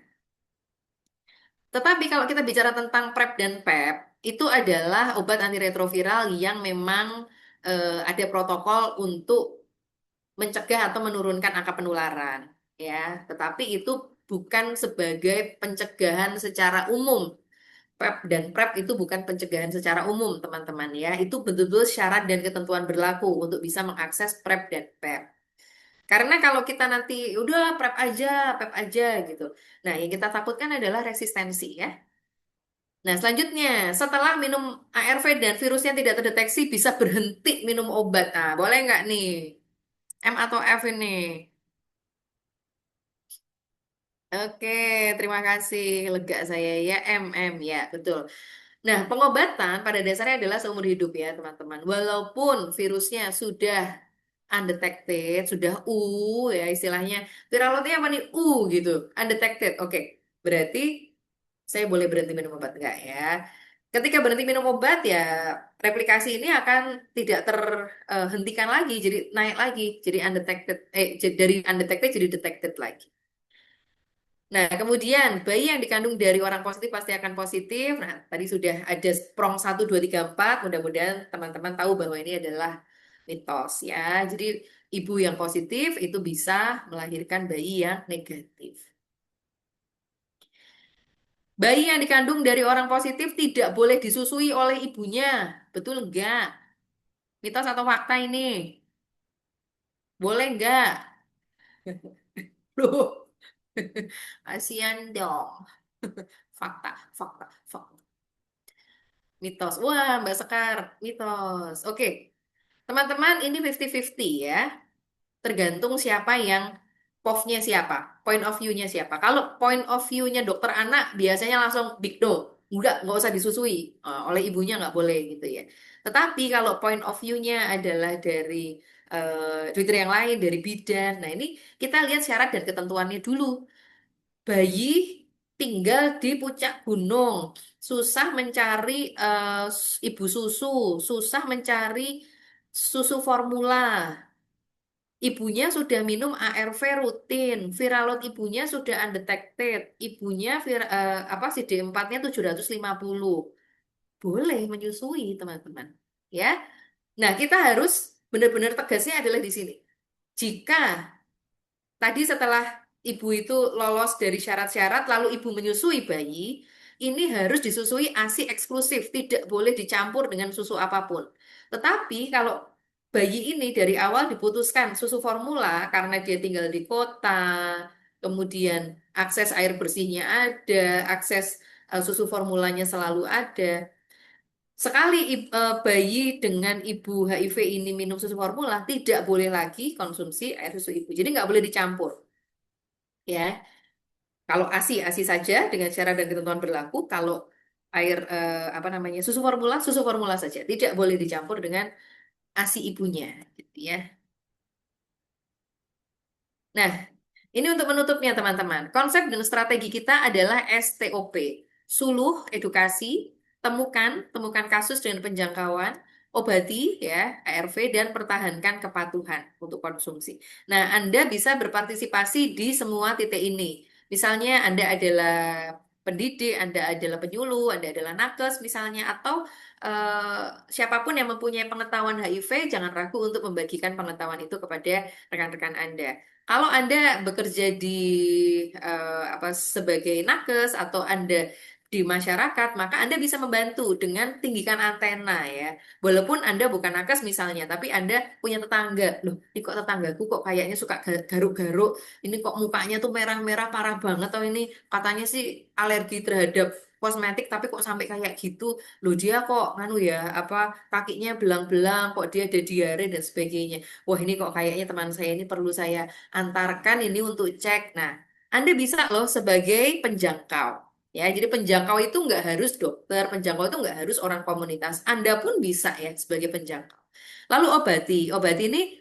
S3: Tetapi kalau kita bicara tentang PrEP dan PEP, itu adalah obat antiretroviral yang memang ada protokol untuk mencegah atau menurunkan angka penularan. Ya, tetapi itu bukan sebagai pencegahan secara umum. PrEP dan PrEP itu bukan pencegahan secara umum, teman-teman ya. Itu betul-betul syarat dan ketentuan berlaku untuk bisa mengakses PrEP dan PEP. Karena kalau kita nanti udah prep aja gitu. Nah, yang kita takutkan adalah resistensi ya. Nah, selanjutnya, setelah minum ARV dan virusnya tidak terdeteksi, bisa berhenti minum obat. Nah, boleh nggak nih? M atau F ini? Oke, terima kasih. Lega saya ya. M, ya, betul. Nah, pengobatan pada dasarnya adalah seumur hidup ya, teman-teman. Walaupun virusnya sudah undetected, sudah ya istilahnya. Viral loadnya apa nih? Gitu. Undetected. Oke. Berarti saya boleh berhenti minum obat enggak ya? Ketika berhenti minum obat ya replikasi ini akan tidak terhentikan lagi, jadi naik lagi, jadi undetected dari undetected jadi detected lagi. Nah, kemudian bayi yang dikandung dari orang positif pasti akan positif. Nah, tadi sudah ada prong 1, 2, 3, 4. Mudah-mudahan teman-teman tahu bahwa ini adalah mitos ya. Jadi ibu yang positif itu bisa melahirkan bayi yang negatif. Bayi yang dikandung dari orang positif tidak boleh disusui oleh ibunya. Betul enggak? Mitos atau fakta ini? Boleh enggak? Loh, kasihan dong. Fakta, fakta, fakta. Mitos. Wah, Mbak Sekar, mitos. Oke, teman-teman ini 50-50 ya. Tergantung siapa yang POV-nya siapa, point of view-nya siapa. Kalau point of view-nya dokter anak biasanya langsung big no, nggak usah disusui. Oleh ibunya nggak boleh gitu ya. Tetapi kalau point of view-nya adalah dari dokter yang lain, dari bidan, nah ini kita lihat syarat dan ketentuannya dulu. Bayi tinggal di puncak gunung, susah mencari ibu susu, susah mencari susu formula. Ibunya sudah minum ARV rutin, viral load ibunya sudah undetected, ibunya apa CD4-nya 750. Boleh menyusui, teman-teman. Ya. Nah, kita harus benar-benar tegasnya adalah di sini. Jika tadi setelah ibu itu lolos dari syarat-syarat, lalu ibu menyusui bayi, ini harus disusui ASI eksklusif, tidak boleh dicampur dengan susu apapun. Tetapi kalau bayi ini dari awal diputuskan susu formula karena dia tinggal di kota, kemudian akses air bersihnya ada, akses susu formulanya selalu ada, sekali bayi dengan ibu HIV ini minum susu formula, tidak boleh lagi konsumsi air susu ibu. Jadi nggak boleh dicampur, ya. Kalau ASI, ASI saja dengan syarat dan ketentuan berlaku. Kalau air apa namanya susu formula saja, tidak boleh dicampur dengan ASI ibunya, gitu ya. Nah, ini untuk menutupnya teman-teman. Konsep dan strategi kita adalah STOP. Suluh, edukasi, temukan kasus dengan penjangkauan, obati ya, ARV dan pertahankan kepatuhan untuk konsumsi. Nah, Anda bisa berpartisipasi di semua titik ini. Misalnya Anda adalah pendidik, Anda adalah penyuluh, Anda adalah nakes misalnya, atau siapapun yang mempunyai pengetahuan HIV, jangan ragu untuk membagikan pengetahuan itu kepada rekan-rekan Anda. Kalau Anda bekerja di apa sebagai nakes atau Anda di masyarakat, maka Anda bisa membantu dengan tinggikan antena ya. Walaupun Anda bukan nakes misalnya, tapi Anda punya tetangga. Loh, ini kok tetanggaku kok kayaknya suka garuk-garuk. Ini kok mukanya tuh merah-merah parah banget. Atau ini katanya sih alergi terhadap kosmetik, tapi kok sampai kayak gitu. Loh, dia kok nganu ya, apa kakinya belang-belang, kok dia ada diare dan sebagainya. Wah, ini kok kayaknya teman saya ini perlu saya antarkan ini untuk cek. Nah, Anda bisa loh sebagai penjangkau. Ya, jadi penjangkau itu nggak harus dokter, penjangkau itu nggak harus orang komunitas. Anda pun bisa ya sebagai penjangkau. Lalu obati. Obati ini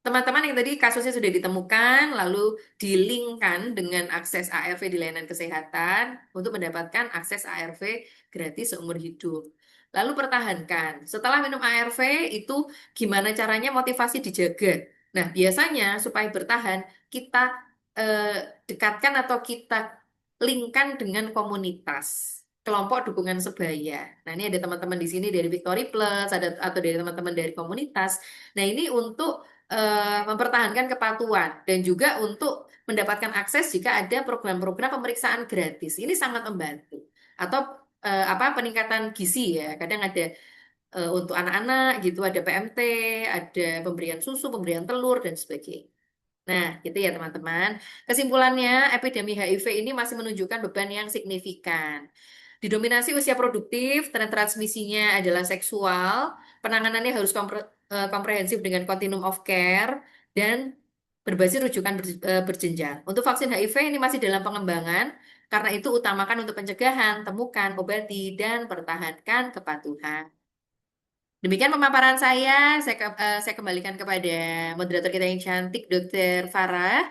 S3: teman-teman yang tadi kasusnya sudah ditemukan, lalu dilingkan dengan akses ARV di layanan kesehatan untuk mendapatkan akses ARV gratis seumur hidup. Lalu pertahankan. Setelah minum ARV itu gimana caranya motivasi dijaga. Nah, biasanya supaya bertahan, kita dekatkan atau kita linkkan dengan komunitas, kelompok dukungan sebaya. Nah, ini ada teman-teman di sini dari Victory Plus, ada atau dari teman-teman dari komunitas. Nah, ini untuk mempertahankan kepatuhan dan juga untuk mendapatkan akses jika ada program-program pemeriksaan gratis. Ini sangat membantu. Atau apa peningkatan gizi ya. Kadang ada untuk anak-anak gitu, ada PMT, ada pemberian susu, pemberian telur dan sebagainya. Nah, gitu ya teman-teman. Kesimpulannya, epidemi HIV ini masih menunjukkan beban yang signifikan. Didominasi usia produktif, tren transmisinya adalah seksual, penanganannya harus komprehensif dengan continuum of care, dan berbasis rujukan berjenjang. Untuk vaksin HIV ini masih dalam pengembangan, karena itu utamakan untuk pencegahan, temukan, obati, dan pertahankan kepatuhan. Demikian pemaparan saya kembalikan kepada moderator kita yang cantik, Dr. Farah.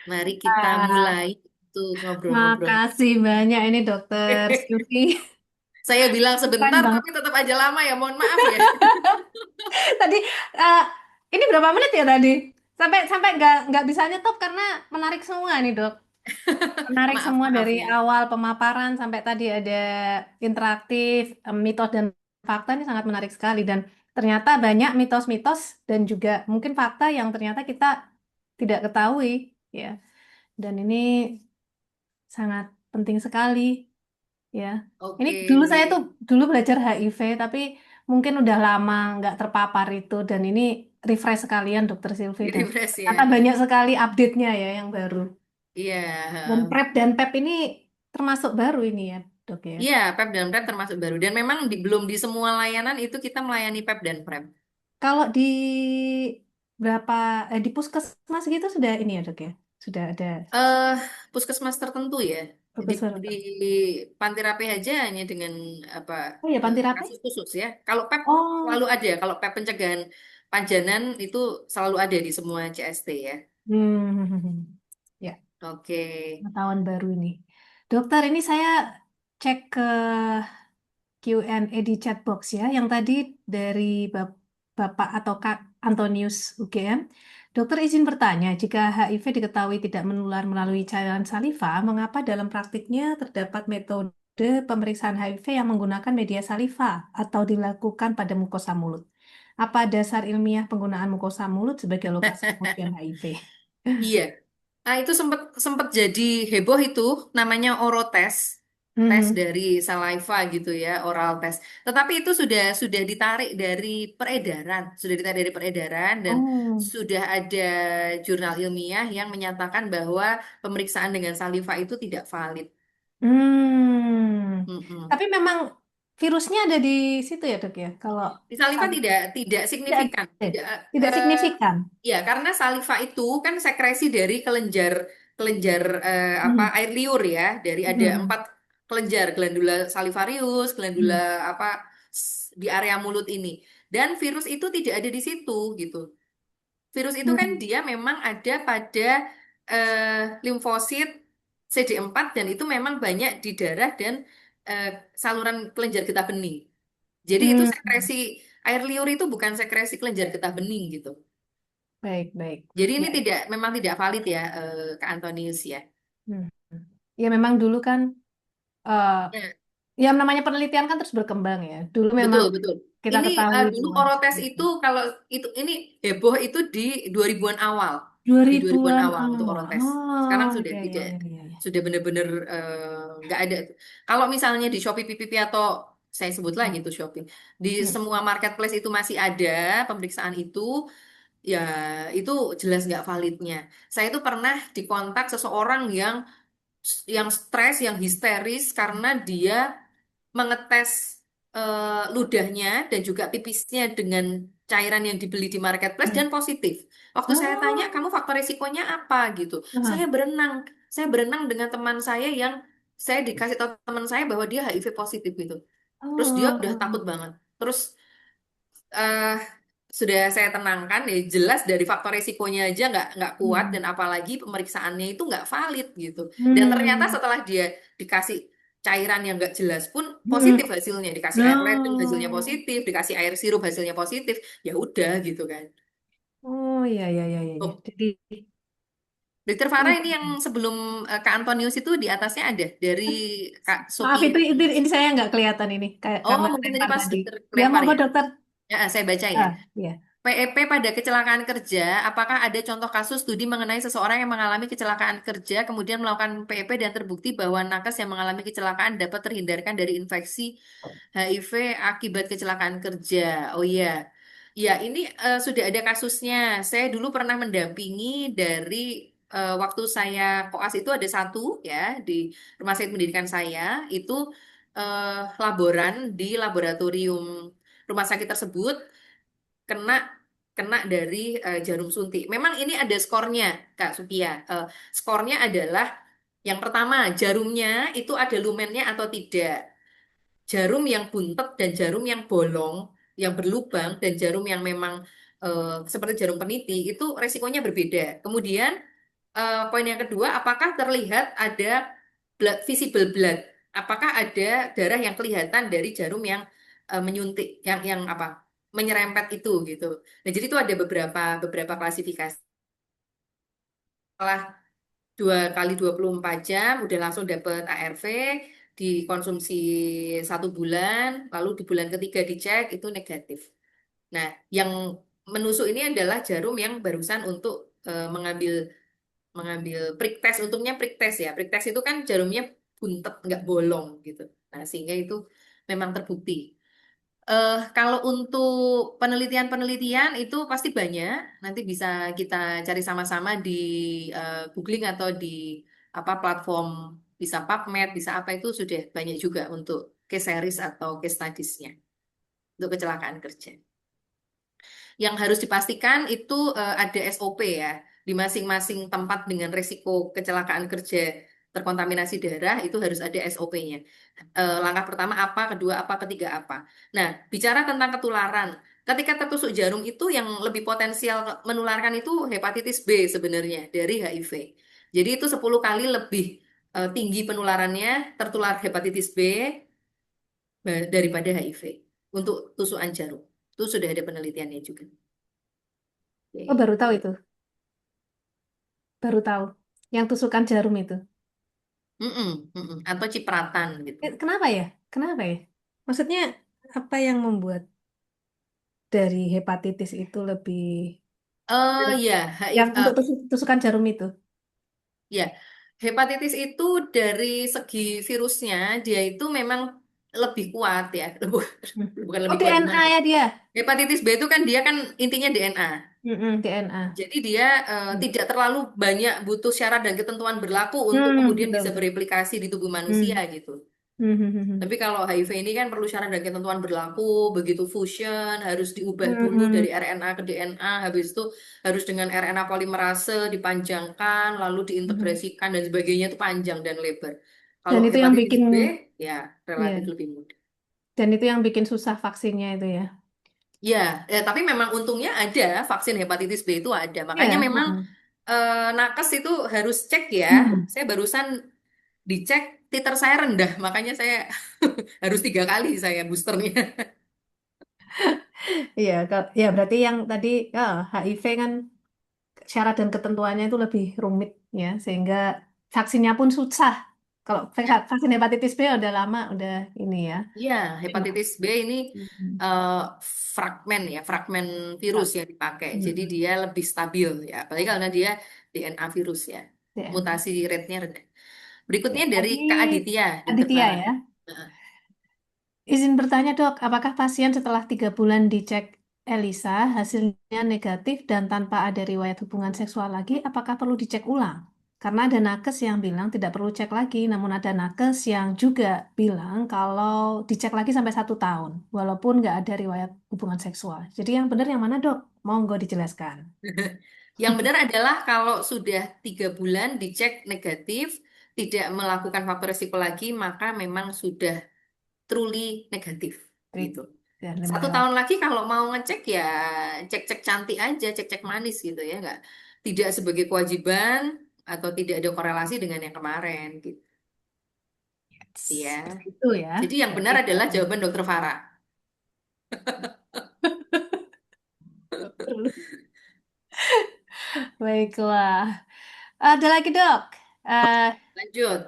S3: Mari kita
S2: Ah,
S3: mulai untuk ngobrol-ngobrol.
S2: makasih banyak ini Dokter Silvi.
S3: Saya bilang
S2: Keren
S3: sebentar,
S2: banget.
S3: tapi tetap aja lama ya. Mohon maaf ya.
S2: Tadi eh, ini berapa menit ya tadi? Sampai sampai nggak bisa nyetop karena menarik semua nih dok. Menarik
S3: Maaf,
S2: semua
S3: maaf
S2: dari
S3: ya.
S2: awal pemaparan sampai tadi ada interaktif, mitos dan fakta ini sangat menarik sekali dan ternyata banyak mitos-mitos dan juga mungkin fakta yang ternyata kita tidak ketahui ya. Dan ini sangat penting sekali ya. Ini
S3: Oke.
S2: dulu saya tuh dulu belajar HIV tapi mungkin udah lama nggak terpapar itu dan ini refresh sekalian Dokter Silvi
S3: Di
S2: dan
S3: refresh
S2: ternyata
S3: ya.
S2: banyak sekali update-nya ya yang baru.
S3: Iya.
S2: Dan PrEP dan PEP ini termasuk baru ini ya, Dok ya.
S3: Iya, PEP dan PrEP termasuk baru. Dan memang belum di semua layanan itu kita melayani PEP dan PrEP.
S2: Kalau di berapa di puskesmas gitu sudah ini ya, Dok ya. Sudah ada
S3: eh Puskesmas tertentu ya.
S2: puskesmas.
S3: Di Panti Rapih aja hanya dengan apa
S2: Oh ya, Panti Rapih?
S3: kasus khusus ya. Kalau PEP selalu
S2: Oh.
S3: ada. Kalau PEP pencegahan pajanan itu selalu ada di semua CST ya.
S2: Hmm. Ya,
S3: Oke.
S2: pengetahuan baru ini. Dokter, ini saya cek ke Q&A di chat box ya, yang tadi dari Bapak atau Kak Antonius UGM. Dokter izin bertanya, jika HIV diketahui tidak menular melalui cairan saliva, mengapa dalam praktiknya terdapat metode pemeriksaan HIV yang menggunakan media saliva atau dilakukan pada mukosa mulut? Apa dasar ilmiah penggunaan mukosa mulut sebagai lokasi kematian HIV?
S3: Iya. Nah, itu sempat sempat jadi heboh itu namanya orotest, tes
S2: Mhm.
S3: dari saliva gitu ya, oral test. Tetapi itu sudah ditarik dari peredaran, sudah ditarik dari peredaran dan
S2: Oh.
S3: sudah ada jurnal ilmiah yang menyatakan bahwa pemeriksaan dengan saliva itu tidak valid.
S2: Hmm.
S3: Mm-mm.
S2: Tapi memang virusnya ada di situ ya, Dok ya. Kalau
S3: Di saliva
S2: salivanya
S3: tidak
S2: tidak ada,
S3: signifikan, tidak
S2: tidak signifikan.
S3: ya karena saliva itu kan sekresi dari kelenjar kelenjar apa
S2: Hmm.
S3: air liur ya, dari ada
S2: Hmm.
S3: 4 kelenjar, glandula salivarius, glandula
S2: Hmm.
S3: apa di area mulut ini. Dan virus itu tidak ada di situ gitu. Virus itu kan
S2: Hmm.
S3: dia memang ada pada limfosit CD4 dan itu memang banyak di darah dan eh, saluran kelenjar getah bening. Jadi itu
S2: Hmm.
S3: sekresi air liur itu bukan sekresi kelenjar getah bening gitu.
S2: Baik, baik.
S3: Jadi ini
S2: Ya, ya.
S3: tidak memang tidak valid ya Kak Antonius ya.
S2: Hmm. Ya memang dulu kan eh,
S3: Ya,
S2: ya namanya penelitian kan terus berkembang ya. Dulu memang
S3: betul betul.
S2: kita
S3: Ini
S2: ketahui
S3: dulu
S2: bahwa
S3: orotes itu kalau itu ini heboh itu di 2000-an awal.
S2: dua
S3: Di 2000-an
S2: ribuan
S3: awal untuk
S2: awal.
S3: orotes. Sekarang
S2: Oh,
S3: sudah
S2: ya, ya,
S3: tidak
S2: ya, ya, ya.
S3: sudah benar-benar nggak ada. Kalau misalnya di Shopee PPP atau saya sebut lagi
S2: Hmm.
S3: itu Shopee, di
S2: Hmm.
S3: semua marketplace itu masih ada pemeriksaan itu, ya itu jelas nggak validnya. Saya itu pernah dikontak seseorang yang stres, yang histeris karena dia mengetes ludahnya dan juga pipisnya dengan cairan yang dibeli di marketplace
S2: Hmm.
S3: dan positif. Waktu saya tanya, kamu
S2: Oh,
S3: faktor resikonya apa gitu? Saya
S2: ah.
S3: berenang, saya berenang dengan teman saya yang saya dikasih tahu teman saya bahwa dia HIV positif gitu. Terus dia udah
S2: Oh.
S3: takut banget. Terus eh sudah saya tenangkan ya jelas dari faktor resikonya aja nggak kuat dan
S2: Hmm.
S3: apalagi pemeriksaannya itu nggak valid gitu. Dan ternyata
S2: Hmm.
S3: setelah dia dikasih cairan yang nggak jelas pun
S2: Hmm.
S3: positif hasilnya, dikasih air ledeng hasilnya
S2: No.
S3: positif, dikasih air sirup hasilnya positif, ya udah gitu kan.
S2: Oh, ya, ya, ya, ya, ya.
S3: Oh,
S2: Jadi,
S3: Dokter Farah
S2: oh.
S3: ini yang sebelum Kak Antonius itu di atasnya ada dari Kak
S2: Maaf,
S3: Sophia.
S2: ini saya nggak kelihatan ini kayak
S3: Oh,
S2: karena
S3: mungkin tadi
S2: lempar
S3: pas
S2: tadi.
S3: dokter
S2: Ya,
S3: lempar
S2: monggo
S3: ya.
S2: dokter.
S3: Ya, saya baca ya.
S2: Ah, ya.
S3: PEP pada kecelakaan kerja, apakah ada contoh kasus studi mengenai seseorang yang mengalami kecelakaan kerja, kemudian melakukan PEP dan terbukti bahwa nakes yang mengalami kecelakaan dapat terhindarkan dari infeksi HIV akibat kecelakaan kerja? Oh iya, ya ini sudah ada kasusnya. Saya dulu pernah mendampingi dari waktu saya koas itu ada satu ya di rumah sakit pendidikan saya itu laboran di laboratorium rumah sakit tersebut kena kena dari jarum suntik. Memang ini ada skornya, Kak Supia. Skornya adalah yang pertama, jarumnya itu ada lumennya atau tidak. Jarum yang buntet dan jarum yang bolong, yang berlubang dan jarum yang memang seperti jarum peniti itu resikonya berbeda. Kemudian poin yang kedua, apakah terlihat ada blood, visible blood? Apakah ada darah yang kelihatan dari jarum yang menyuntik, yang apa, menyerempet itu gitu. Nah, jadi itu ada beberapa beberapa klasifikasi. Setelah 2 kali 24 jam, udah langsung dapet ARV, dikonsumsi 1 bulan, lalu di bulan ketiga dicek itu negatif. Nah, yang menusuk ini adalah jarum yang barusan untuk mengambil mengambil prick test, untungnya prick test ya. Prick test itu kan jarumnya buntet, nggak bolong gitu. Nah, sehingga itu memang terbukti. Kalau untuk penelitian-penelitian itu pasti banyak. Nanti bisa kita cari sama-sama di googling atau di apa platform bisa PubMed, bisa apa itu sudah banyak juga untuk case series atau case studies-nya untuk kecelakaan kerja. Yang harus dipastikan itu ada SOP ya. Di masing-masing tempat dengan risiko kecelakaan kerja terkontaminasi darah itu harus ada SOP-nya. Langkah pertama apa, kedua apa, ketiga apa. Nah, bicara tentang ketularan. Ketika tertusuk jarum itu yang lebih potensial menularkan itu hepatitis B sebenarnya dari HIV. Jadi itu 10 kali lebih tinggi penularannya tertular hepatitis B daripada HIV untuk tusukan jarum. Itu sudah ada penelitiannya juga.
S2: Oh,
S3: Oke.
S2: baru tahu itu. Baru tahu. Yang tusukan jarum itu.
S3: Mm-mm, mm-mm. Atau cipratan gitu.
S2: Kenapa ya? Kenapa ya? Maksudnya apa yang membuat dari hepatitis itu lebih
S3: Oh
S2: dari
S3: ya, HIV,
S2: yang untuk tusukan jarum itu?
S3: ya, hepatitis itu dari segi virusnya dia itu memang lebih kuat ya,
S2: Hmm.
S3: bukan
S2: Oh,
S3: lebih kuat
S2: DNA
S3: gimana ya?
S2: ya dia.
S3: Hepatitis B itu kan dia kan intinya DNA.
S2: Mm-mm, DNA.
S3: Jadi dia tidak terlalu banyak butuh syarat dan ketentuan berlaku untuk kemudian
S2: Betul,
S3: bisa
S2: betul.
S3: bereplikasi di tubuh manusia
S2: Hmm.
S3: gitu. Tapi kalau HIV ini kan perlu syarat dan ketentuan berlaku, begitu fusion harus diubah dulu dari
S2: Hmm.
S3: RNA ke DNA, habis itu harus dengan RNA polimerase dipanjangkan, lalu diintegrasikan dan sebagainya itu panjang dan lebar.
S2: Dan
S3: Kalau
S2: itu yang
S3: hepatitis
S2: bikin,
S3: B ya relatif
S2: ya,
S3: lebih mudah.
S2: dan itu yang bikin susah vaksinnya itu ya.
S3: Ya, tapi memang untungnya ada vaksin hepatitis B itu ada. Makanya
S2: Ya.
S3: memang nakes itu harus cek ya.
S2: Hmm.
S3: Saya barusan dicek titer saya rendah, makanya saya harus 3 kali saya boosternya.
S2: Iya, ya berarti yang tadi HIV kan syarat dan ketentuannya itu lebih rumit ya, sehingga vaksinnya pun susah. Kalau vaksin hepatitis B udah lama, udah ini ya.
S3: Iya, hepatitis B ini
S2: Hmm.
S3: eh, fragmen ya, fragmen virus yang dipakai. Jadi
S2: Hmm.
S3: dia lebih stabil ya, apalagi karena dia DNA virus ya.
S2: DNA.
S3: Mutasi rate-nya rendah.
S2: Ya,
S3: Berikutnya dari
S2: tadi
S3: Kak Aditya, Dokter
S2: Aditya
S3: Clara.
S2: ya.
S3: Heeh.
S2: Izin bertanya dok, apakah pasien setelah 3 bulan dicek ELISA hasilnya negatif dan tanpa ada riwayat hubungan seksual lagi, apakah perlu dicek ulang? Karena ada nakes yang bilang tidak perlu cek lagi, namun ada nakes yang juga bilang kalau dicek lagi sampai 1 tahun, walaupun nggak ada riwayat hubungan seksual. Jadi yang benar yang mana dok? Monggo dijelaskan.
S3: Yang benar adalah kalau sudah 3 bulan dicek negatif, tidak melakukan faktor resiko lagi, maka memang sudah truly negatif gitu.
S2: Dan
S3: Satu
S2: terima
S3: tahun lagi kalau mau ngecek ya cek-cek cantik aja, cek-cek manis gitu ya, nggak tidak sebagai kewajiban atau tidak ada korelasi dengan yang kemarin gitu ya.
S2: seperti itu ya.
S3: Jadi yang
S2: Berarti
S3: benar adalah
S2: kalau
S3: jawaban Dokter Farah.
S2: perlu. Baiklah. Ada lagi dok. Eh,
S3: Lanjut.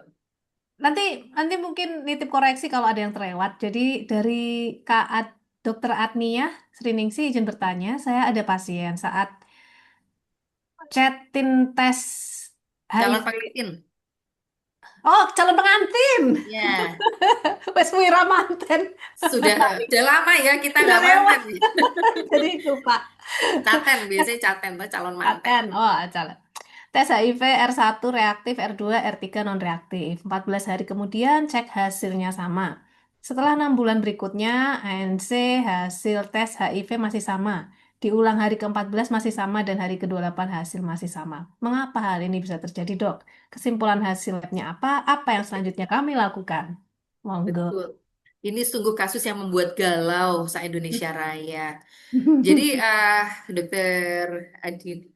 S2: nanti nanti mungkin nitip koreksi kalau ada yang terlewat. Jadi dari Kak Dokter Adnia Sriningsih izin bertanya, saya ada pasien saat chatin tes
S3: Calon
S2: HIV.
S3: pengantin.
S2: Oh, calon pengantin.
S3: Ya,
S2: Wes Wira manten.
S3: sudah lama ya kita
S2: Udah
S3: nggak
S2: lewat.
S3: manten.
S2: Jadi lupa.
S3: Caten biasanya caten tuh calon manten.
S2: Chaten. Oh, calon. Tes HIV R1 reaktif, R2, R3 non-reaktif. 14 hari kemudian cek hasilnya sama. Setelah 6 bulan berikutnya, ANC hasil tes HIV masih sama. Diulang hari ke-14 masih sama dan hari ke-28 hasil masih sama. Mengapa hal ini bisa terjadi, dok? Kesimpulan hasil labnya apa? Apa yang selanjutnya kami lakukan? Monggo.
S3: Betul. Ini sungguh kasus yang membuat galau se-Indonesia Raya. Jadi Dokter Adi,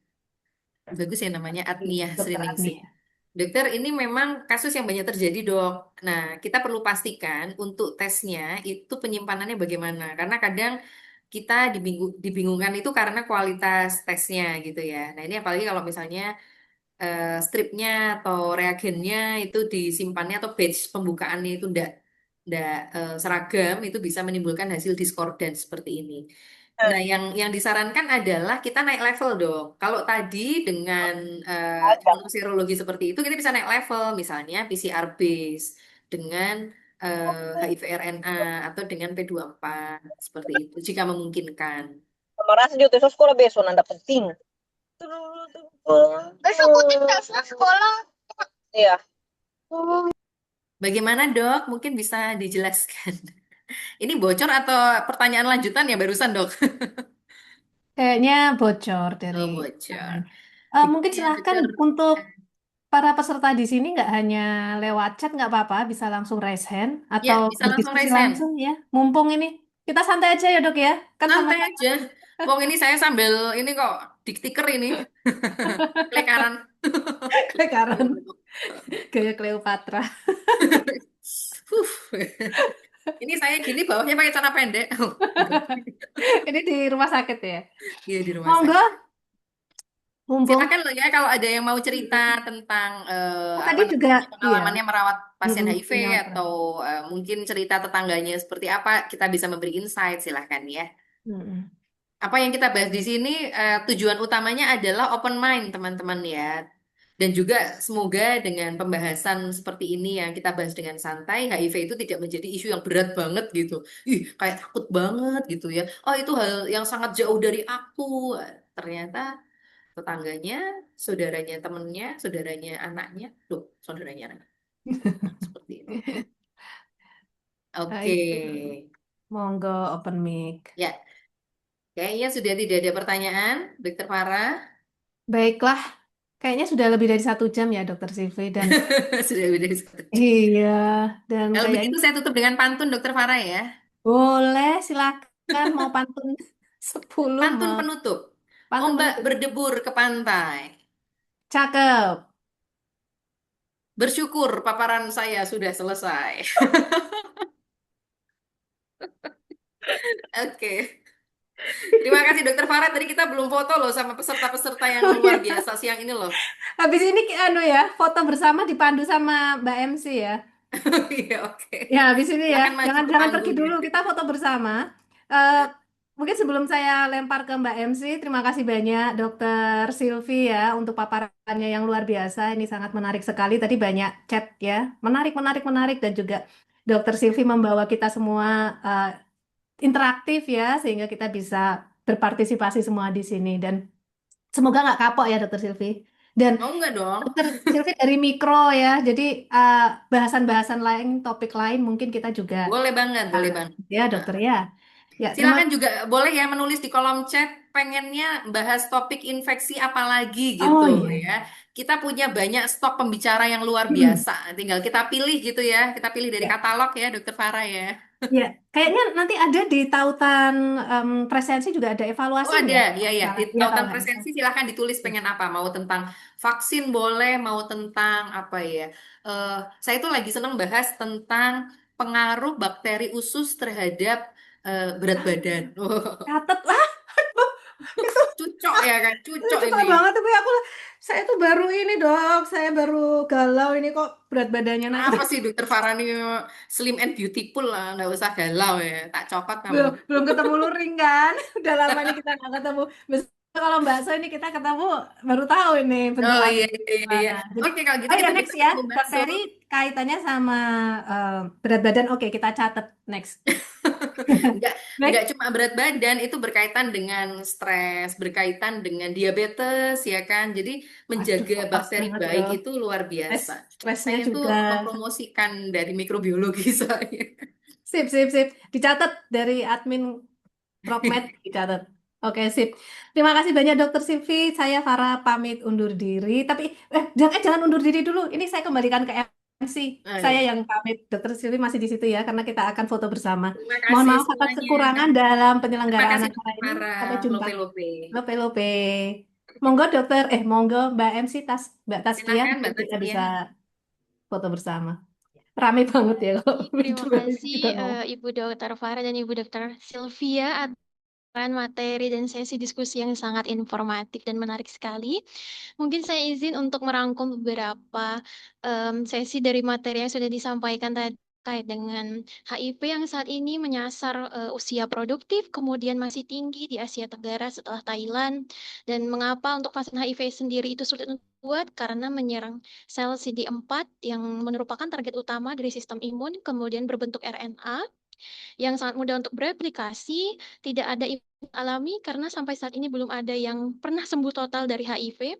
S3: bagus ya namanya Atniah
S2: Dokter
S3: Sriningsih.
S2: Adnia.
S3: Dokter, ini memang kasus yang banyak terjadi, dok. Nah, kita perlu pastikan untuk tesnya itu penyimpanannya bagaimana. Karena kadang kita dibingungkan itu karena kualitas tesnya gitu ya. Nah, ini apalagi kalau misalnya stripnya atau reagennya itu disimpannya atau batch pembukaannya itu ndak seragam, itu bisa menimbulkan hasil diskordan seperti ini. Nah, yang disarankan adalah kita naik level dong. Kalau tadi dengan contoh serologi seperti itu kita bisa naik level, misalnya PCR base dengan HIV RNA atau dengan P24 seperti itu jika memungkinkan.
S4: Kemarin sih di sekolah besok nanda penting. Besok aku tes sekolah. Iya.
S3: Bagaimana, Dok? Mungkin bisa dijelaskan. Ini bocor atau pertanyaan lanjutan ya barusan, Dok?
S2: Kayaknya bocor dari
S3: Oh,
S2: kemarin.
S3: bocor.
S2: Mungkin
S3: Begini ya,
S2: silahkan
S3: Dokter.
S2: untuk para peserta di sini nggak hanya lewat chat nggak apa-apa, bisa langsung raise hand
S3: Ya,
S2: atau
S3: bisa langsung
S2: berdiskusi
S3: raise hand.
S2: langsung ya. Mumpung ini kita santai aja ya dok ya, kan
S3: Santai
S2: sama-sama
S3: aja. Wong ini saya sambil ini kok diktiker ini. Lekaran.
S2: lekaran gaya Cleopatra.
S3: Huh. Ini saya gini bawahnya pakai celana pendek. Oh, enggak.
S2: Ini di rumah sakit ya.
S3: Iya di rumah
S2: Monggo,
S3: sakit.
S2: mumpung.
S3: Silakan loh ya kalau ada yang mau cerita tentang apa
S2: Tadi juga
S3: namanya
S2: iya,
S3: pengalamannya merawat pasien HIV
S2: punya
S3: atau mungkin cerita tetangganya seperti apa, kita bisa memberi insight silahkan ya.
S2: Mm-mm.
S3: Apa yang kita bahas di sini tujuan utamanya adalah open mind teman-teman ya. Dan juga semoga dengan pembahasan seperti ini yang kita bahas dengan santai, HIV itu tidak menjadi isu yang berat banget gitu. Ih, kayak takut banget gitu ya. Oh, itu hal yang sangat jauh dari aku. Ternyata tetangganya, saudaranya temennya, saudaranya anaknya, loh, saudaranya anak. Nah, seperti itu. Oke.
S2: Baik, monggo open mic.
S3: Ya, kayaknya sudah tidak ada pertanyaan, Dokter Farah.
S2: Baiklah, kayaknya sudah lebih dari 1 jam ya, Dokter Silvi. Dan
S3: Sudah lebih dari 1 jam.
S2: iya, dan
S3: Kalau
S2: kayaknya
S3: begitu saya tutup dengan pantun Dokter Farah ya.
S2: boleh, silakan mau pantun 10
S3: Pantun
S2: mau
S3: penutup.
S2: pantun
S3: Ombak
S2: penutup.
S3: berdebur ke pantai.
S2: Cakep.
S3: Bersyukur paparan saya sudah selesai. Oke. Terima kasih Dokter Farah. Tadi kita belum foto loh sama peserta-peserta yang
S2: Oh
S3: luar
S2: ya,
S3: biasa siang ini loh.
S2: habis ini anu ya, foto bersama dipandu sama Mbak MC ya.
S3: Iya, oke.
S2: Ya, habis ini ya,
S3: Silakan maju
S2: jangan
S3: ke
S2: jangan pergi
S3: panggungnya.
S2: dulu, kita foto bersama. Eh, Mungkin sebelum saya lempar ke Mbak MC, terima kasih banyak Dokter Silvi ya untuk paparannya yang luar biasa. Ini sangat menarik sekali. Tadi banyak chat ya, menarik, menarik, menarik, dan juga Dokter Silvi membawa kita semua eh, interaktif ya, sehingga kita bisa berpartisipasi semua di sini. Dan semoga nggak kapok ya Dokter Silvi. Dan
S3: Oh enggak dong.
S2: Dokter Silvi dari mikro ya, jadi bahasan-bahasan lain, topik lain mungkin kita juga
S3: Boleh banget, boleh banget.
S2: ya dokter ya. Ya, terima
S3: Silakan juga boleh ya menulis di kolom chat pengennya bahas topik infeksi apa lagi gitu
S2: Oh iya.
S3: ya. Kita punya banyak stok pembicara yang luar
S2: Hmm.
S3: biasa. Tinggal kita pilih gitu ya. Kita pilih dari
S2: Ya,
S3: katalog ya, Dokter Farah ya.
S2: ya. Kayaknya nanti ada di tautan presensi juga ada
S3: Oh
S2: evaluasinya
S3: ada,
S2: ya.
S3: ya ya. Di
S2: Iya kalau
S3: tautan
S2: nggak
S3: presensi
S2: salah.
S3: silahkan ditulis pengen apa. Mau tentang vaksin boleh, mau tentang apa ya. Eh, saya tuh lagi seneng bahas tentang pengaruh bakteri usus terhadap berat badan.
S2: Catet lah. Itu
S3: Cucok ya kan,
S2: itu
S3: cucok
S2: cepat
S3: ini.
S2: banget tapi saya tuh baru ini dok, saya baru galau ini kok berat badannya naik.
S3: Apa sih Dokter Farah nih slim and beautiful lah, nggak usah galau ya. Tak cokot kamu.
S2: belum belum ketemu luring kan. Udah lama ini kita nggak ketemu. Besok kalau bakso ini kita ketemu baru tahu ini bentuk
S3: Oh iya
S2: asli
S3: iya iya.
S2: gimana. Jadi,
S3: Oke kalau gitu
S2: oh ya
S3: kita
S2: next
S3: bisa
S2: ya,
S3: ketemu bakso.
S2: bakteri kaitannya sama eh, berat badan. Oke, kita catat next.
S3: Nggak nggak
S2: Next.
S3: cuma berat badan, itu berkaitan dengan stres, berkaitan dengan diabetes ya kan. Jadi
S2: Aduh,
S3: menjaga
S2: kok pas
S3: bakteri
S2: banget ya.
S3: baik itu luar
S2: Stres,
S3: biasa.
S2: stresnya
S3: Saya tuh
S2: juga.
S3: mempromosikan dari mikrobiologi saya.
S2: Sip, sip, sip. Dicatat dari admin PropMed dicatat. Oke, sip. Terima kasih banyak Dokter Silvi. Saya Farah pamit undur diri. Tapi jangan undur diri dulu. Ini saya kembalikan ke MC.
S3: Oh,
S2: Saya
S3: iya.
S2: yang pamit. Dokter Silvi masih di situ ya karena kita akan foto bersama.
S3: Terima
S2: Mohon
S3: kasih
S2: maaf atas
S3: semuanya.
S2: kekurangan dalam
S3: Terima
S2: penyelenggaraan
S3: kasih
S2: acara
S3: Dokter
S2: ini.
S3: Farah,
S2: Sampai jumpa.
S3: Lope-Lope.
S2: Lope lope. Monggo dokter, monggo Mbak MC Mbak Taskia
S3: Silakan
S2: mungkin
S3: Mbak
S2: kita
S3: Taskia.
S2: bisa foto bersama. Rame banget ya kalau
S1: Terima
S2: berdua ini
S1: kasih
S2: kita ngomong.
S1: Ibu Dokter Farah dan Ibu Dokter Sylvia atas materi dan sesi diskusi yang sangat informatif dan menarik sekali. Mungkin saya izin untuk merangkum beberapa sesi dari materi yang sudah disampaikan tadi terkait dengan HIV yang saat ini menyasar usia produktif, kemudian masih tinggi di Asia Tenggara setelah Thailand, dan mengapa untuk vaksin HIV sendiri itu sulit untuk dibuat karena menyerang sel CD4 yang merupakan target utama dari sistem imun, kemudian berbentuk RNA yang sangat mudah untuk bereplikasi, tidak ada imunitas alami karena sampai saat ini belum ada yang pernah sembuh total dari HIV.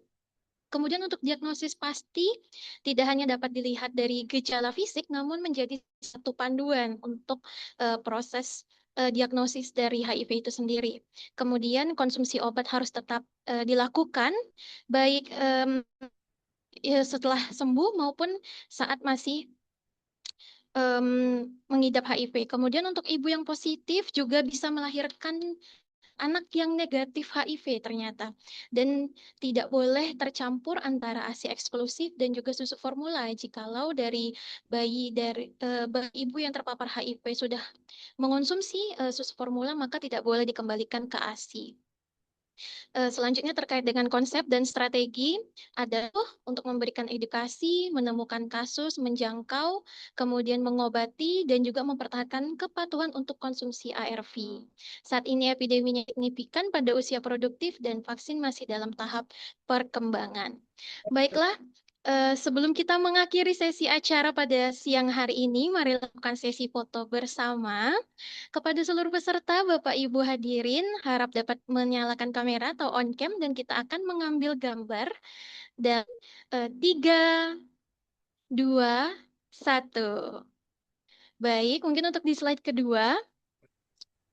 S1: Kemudian untuk diagnosis pasti tidak hanya dapat dilihat dari gejala fisik, namun menjadi satu panduan untuk proses diagnosis dari HIV itu sendiri. Kemudian konsumsi obat harus tetap dilakukan, baik setelah sembuh maupun saat masih mengidap HIV. Kemudian untuk ibu yang positif juga bisa melahirkan anak yang negatif HIV ternyata. Dan tidak boleh tercampur antara ASI eksklusif dan juga susu formula. Jikalau dari bayi ibu yang terpapar HIV sudah mengonsumsi susu formula, maka tidak boleh dikembalikan ke ASI. Selanjutnya terkait dengan konsep dan strategi adalah untuk memberikan edukasi, menemukan kasus, menjangkau, kemudian mengobati, dan juga mempertahankan kepatuhan untuk konsumsi ARV. Saat ini epideminya signifikan pada usia produktif dan vaksin masih dalam tahap perkembangan. Baiklah, sebelum kita mengakhiri sesi acara pada siang hari ini, mari lakukan sesi foto bersama. Kepada seluruh peserta, Bapak Ibu hadirin, harap dapat menyalakan kamera atau on cam dan kita akan mengambil gambar. Dan 3, 2, 1. Baik, mungkin untuk di slide kedua,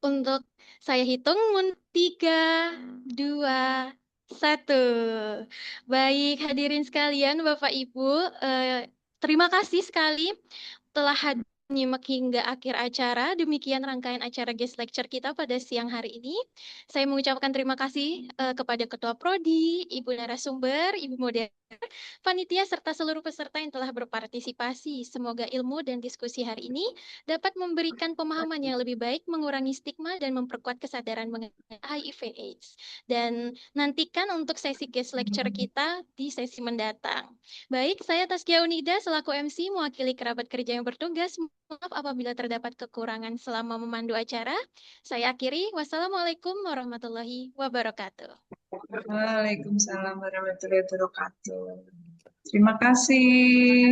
S1: untuk saya hitung 3, 2, 1. Baik, hadirin sekalian, Bapak Ibu, terima kasih sekali telah menyimak hingga akhir acara. Demikian rangkaian acara guest lecture kita pada siang hari ini. Saya mengucapkan terima kasih kepada Ketua Prodi, Ibu narasumber, Ibu moderator, panitia, serta seluruh peserta yang telah berpartisipasi. Semoga ilmu dan diskusi hari ini dapat memberikan pemahaman yang lebih baik, mengurangi stigma, dan memperkuat kesadaran mengenai HIV/AIDS. Dan nantikan untuk sesi guest lecture kita di sesi mendatang. Baik, saya Taskia Unida selaku MC mewakili kerabat kerja yang bertugas. Maaf apabila terdapat kekurangan selama memandu acara. Saya akhiri. Wassalamualaikum warahmatullahi wabarakatuh.
S5: Waalaikumsalam warahmatullahi wabarakatuh. Terima kasih,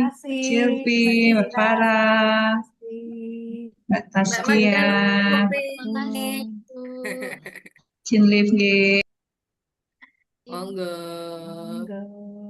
S2: Terima kasih,
S5: Silvi,
S2: Mbak
S5: Mbak
S2: Citra.
S5: Farah,
S2: Mbak
S5: Mbak
S3: Mbak Maria,
S5: Taskia,
S1: Terima kasih,
S2: Hmm.
S1: Bu.
S5: Chin Liv, nggih.
S3: monggo.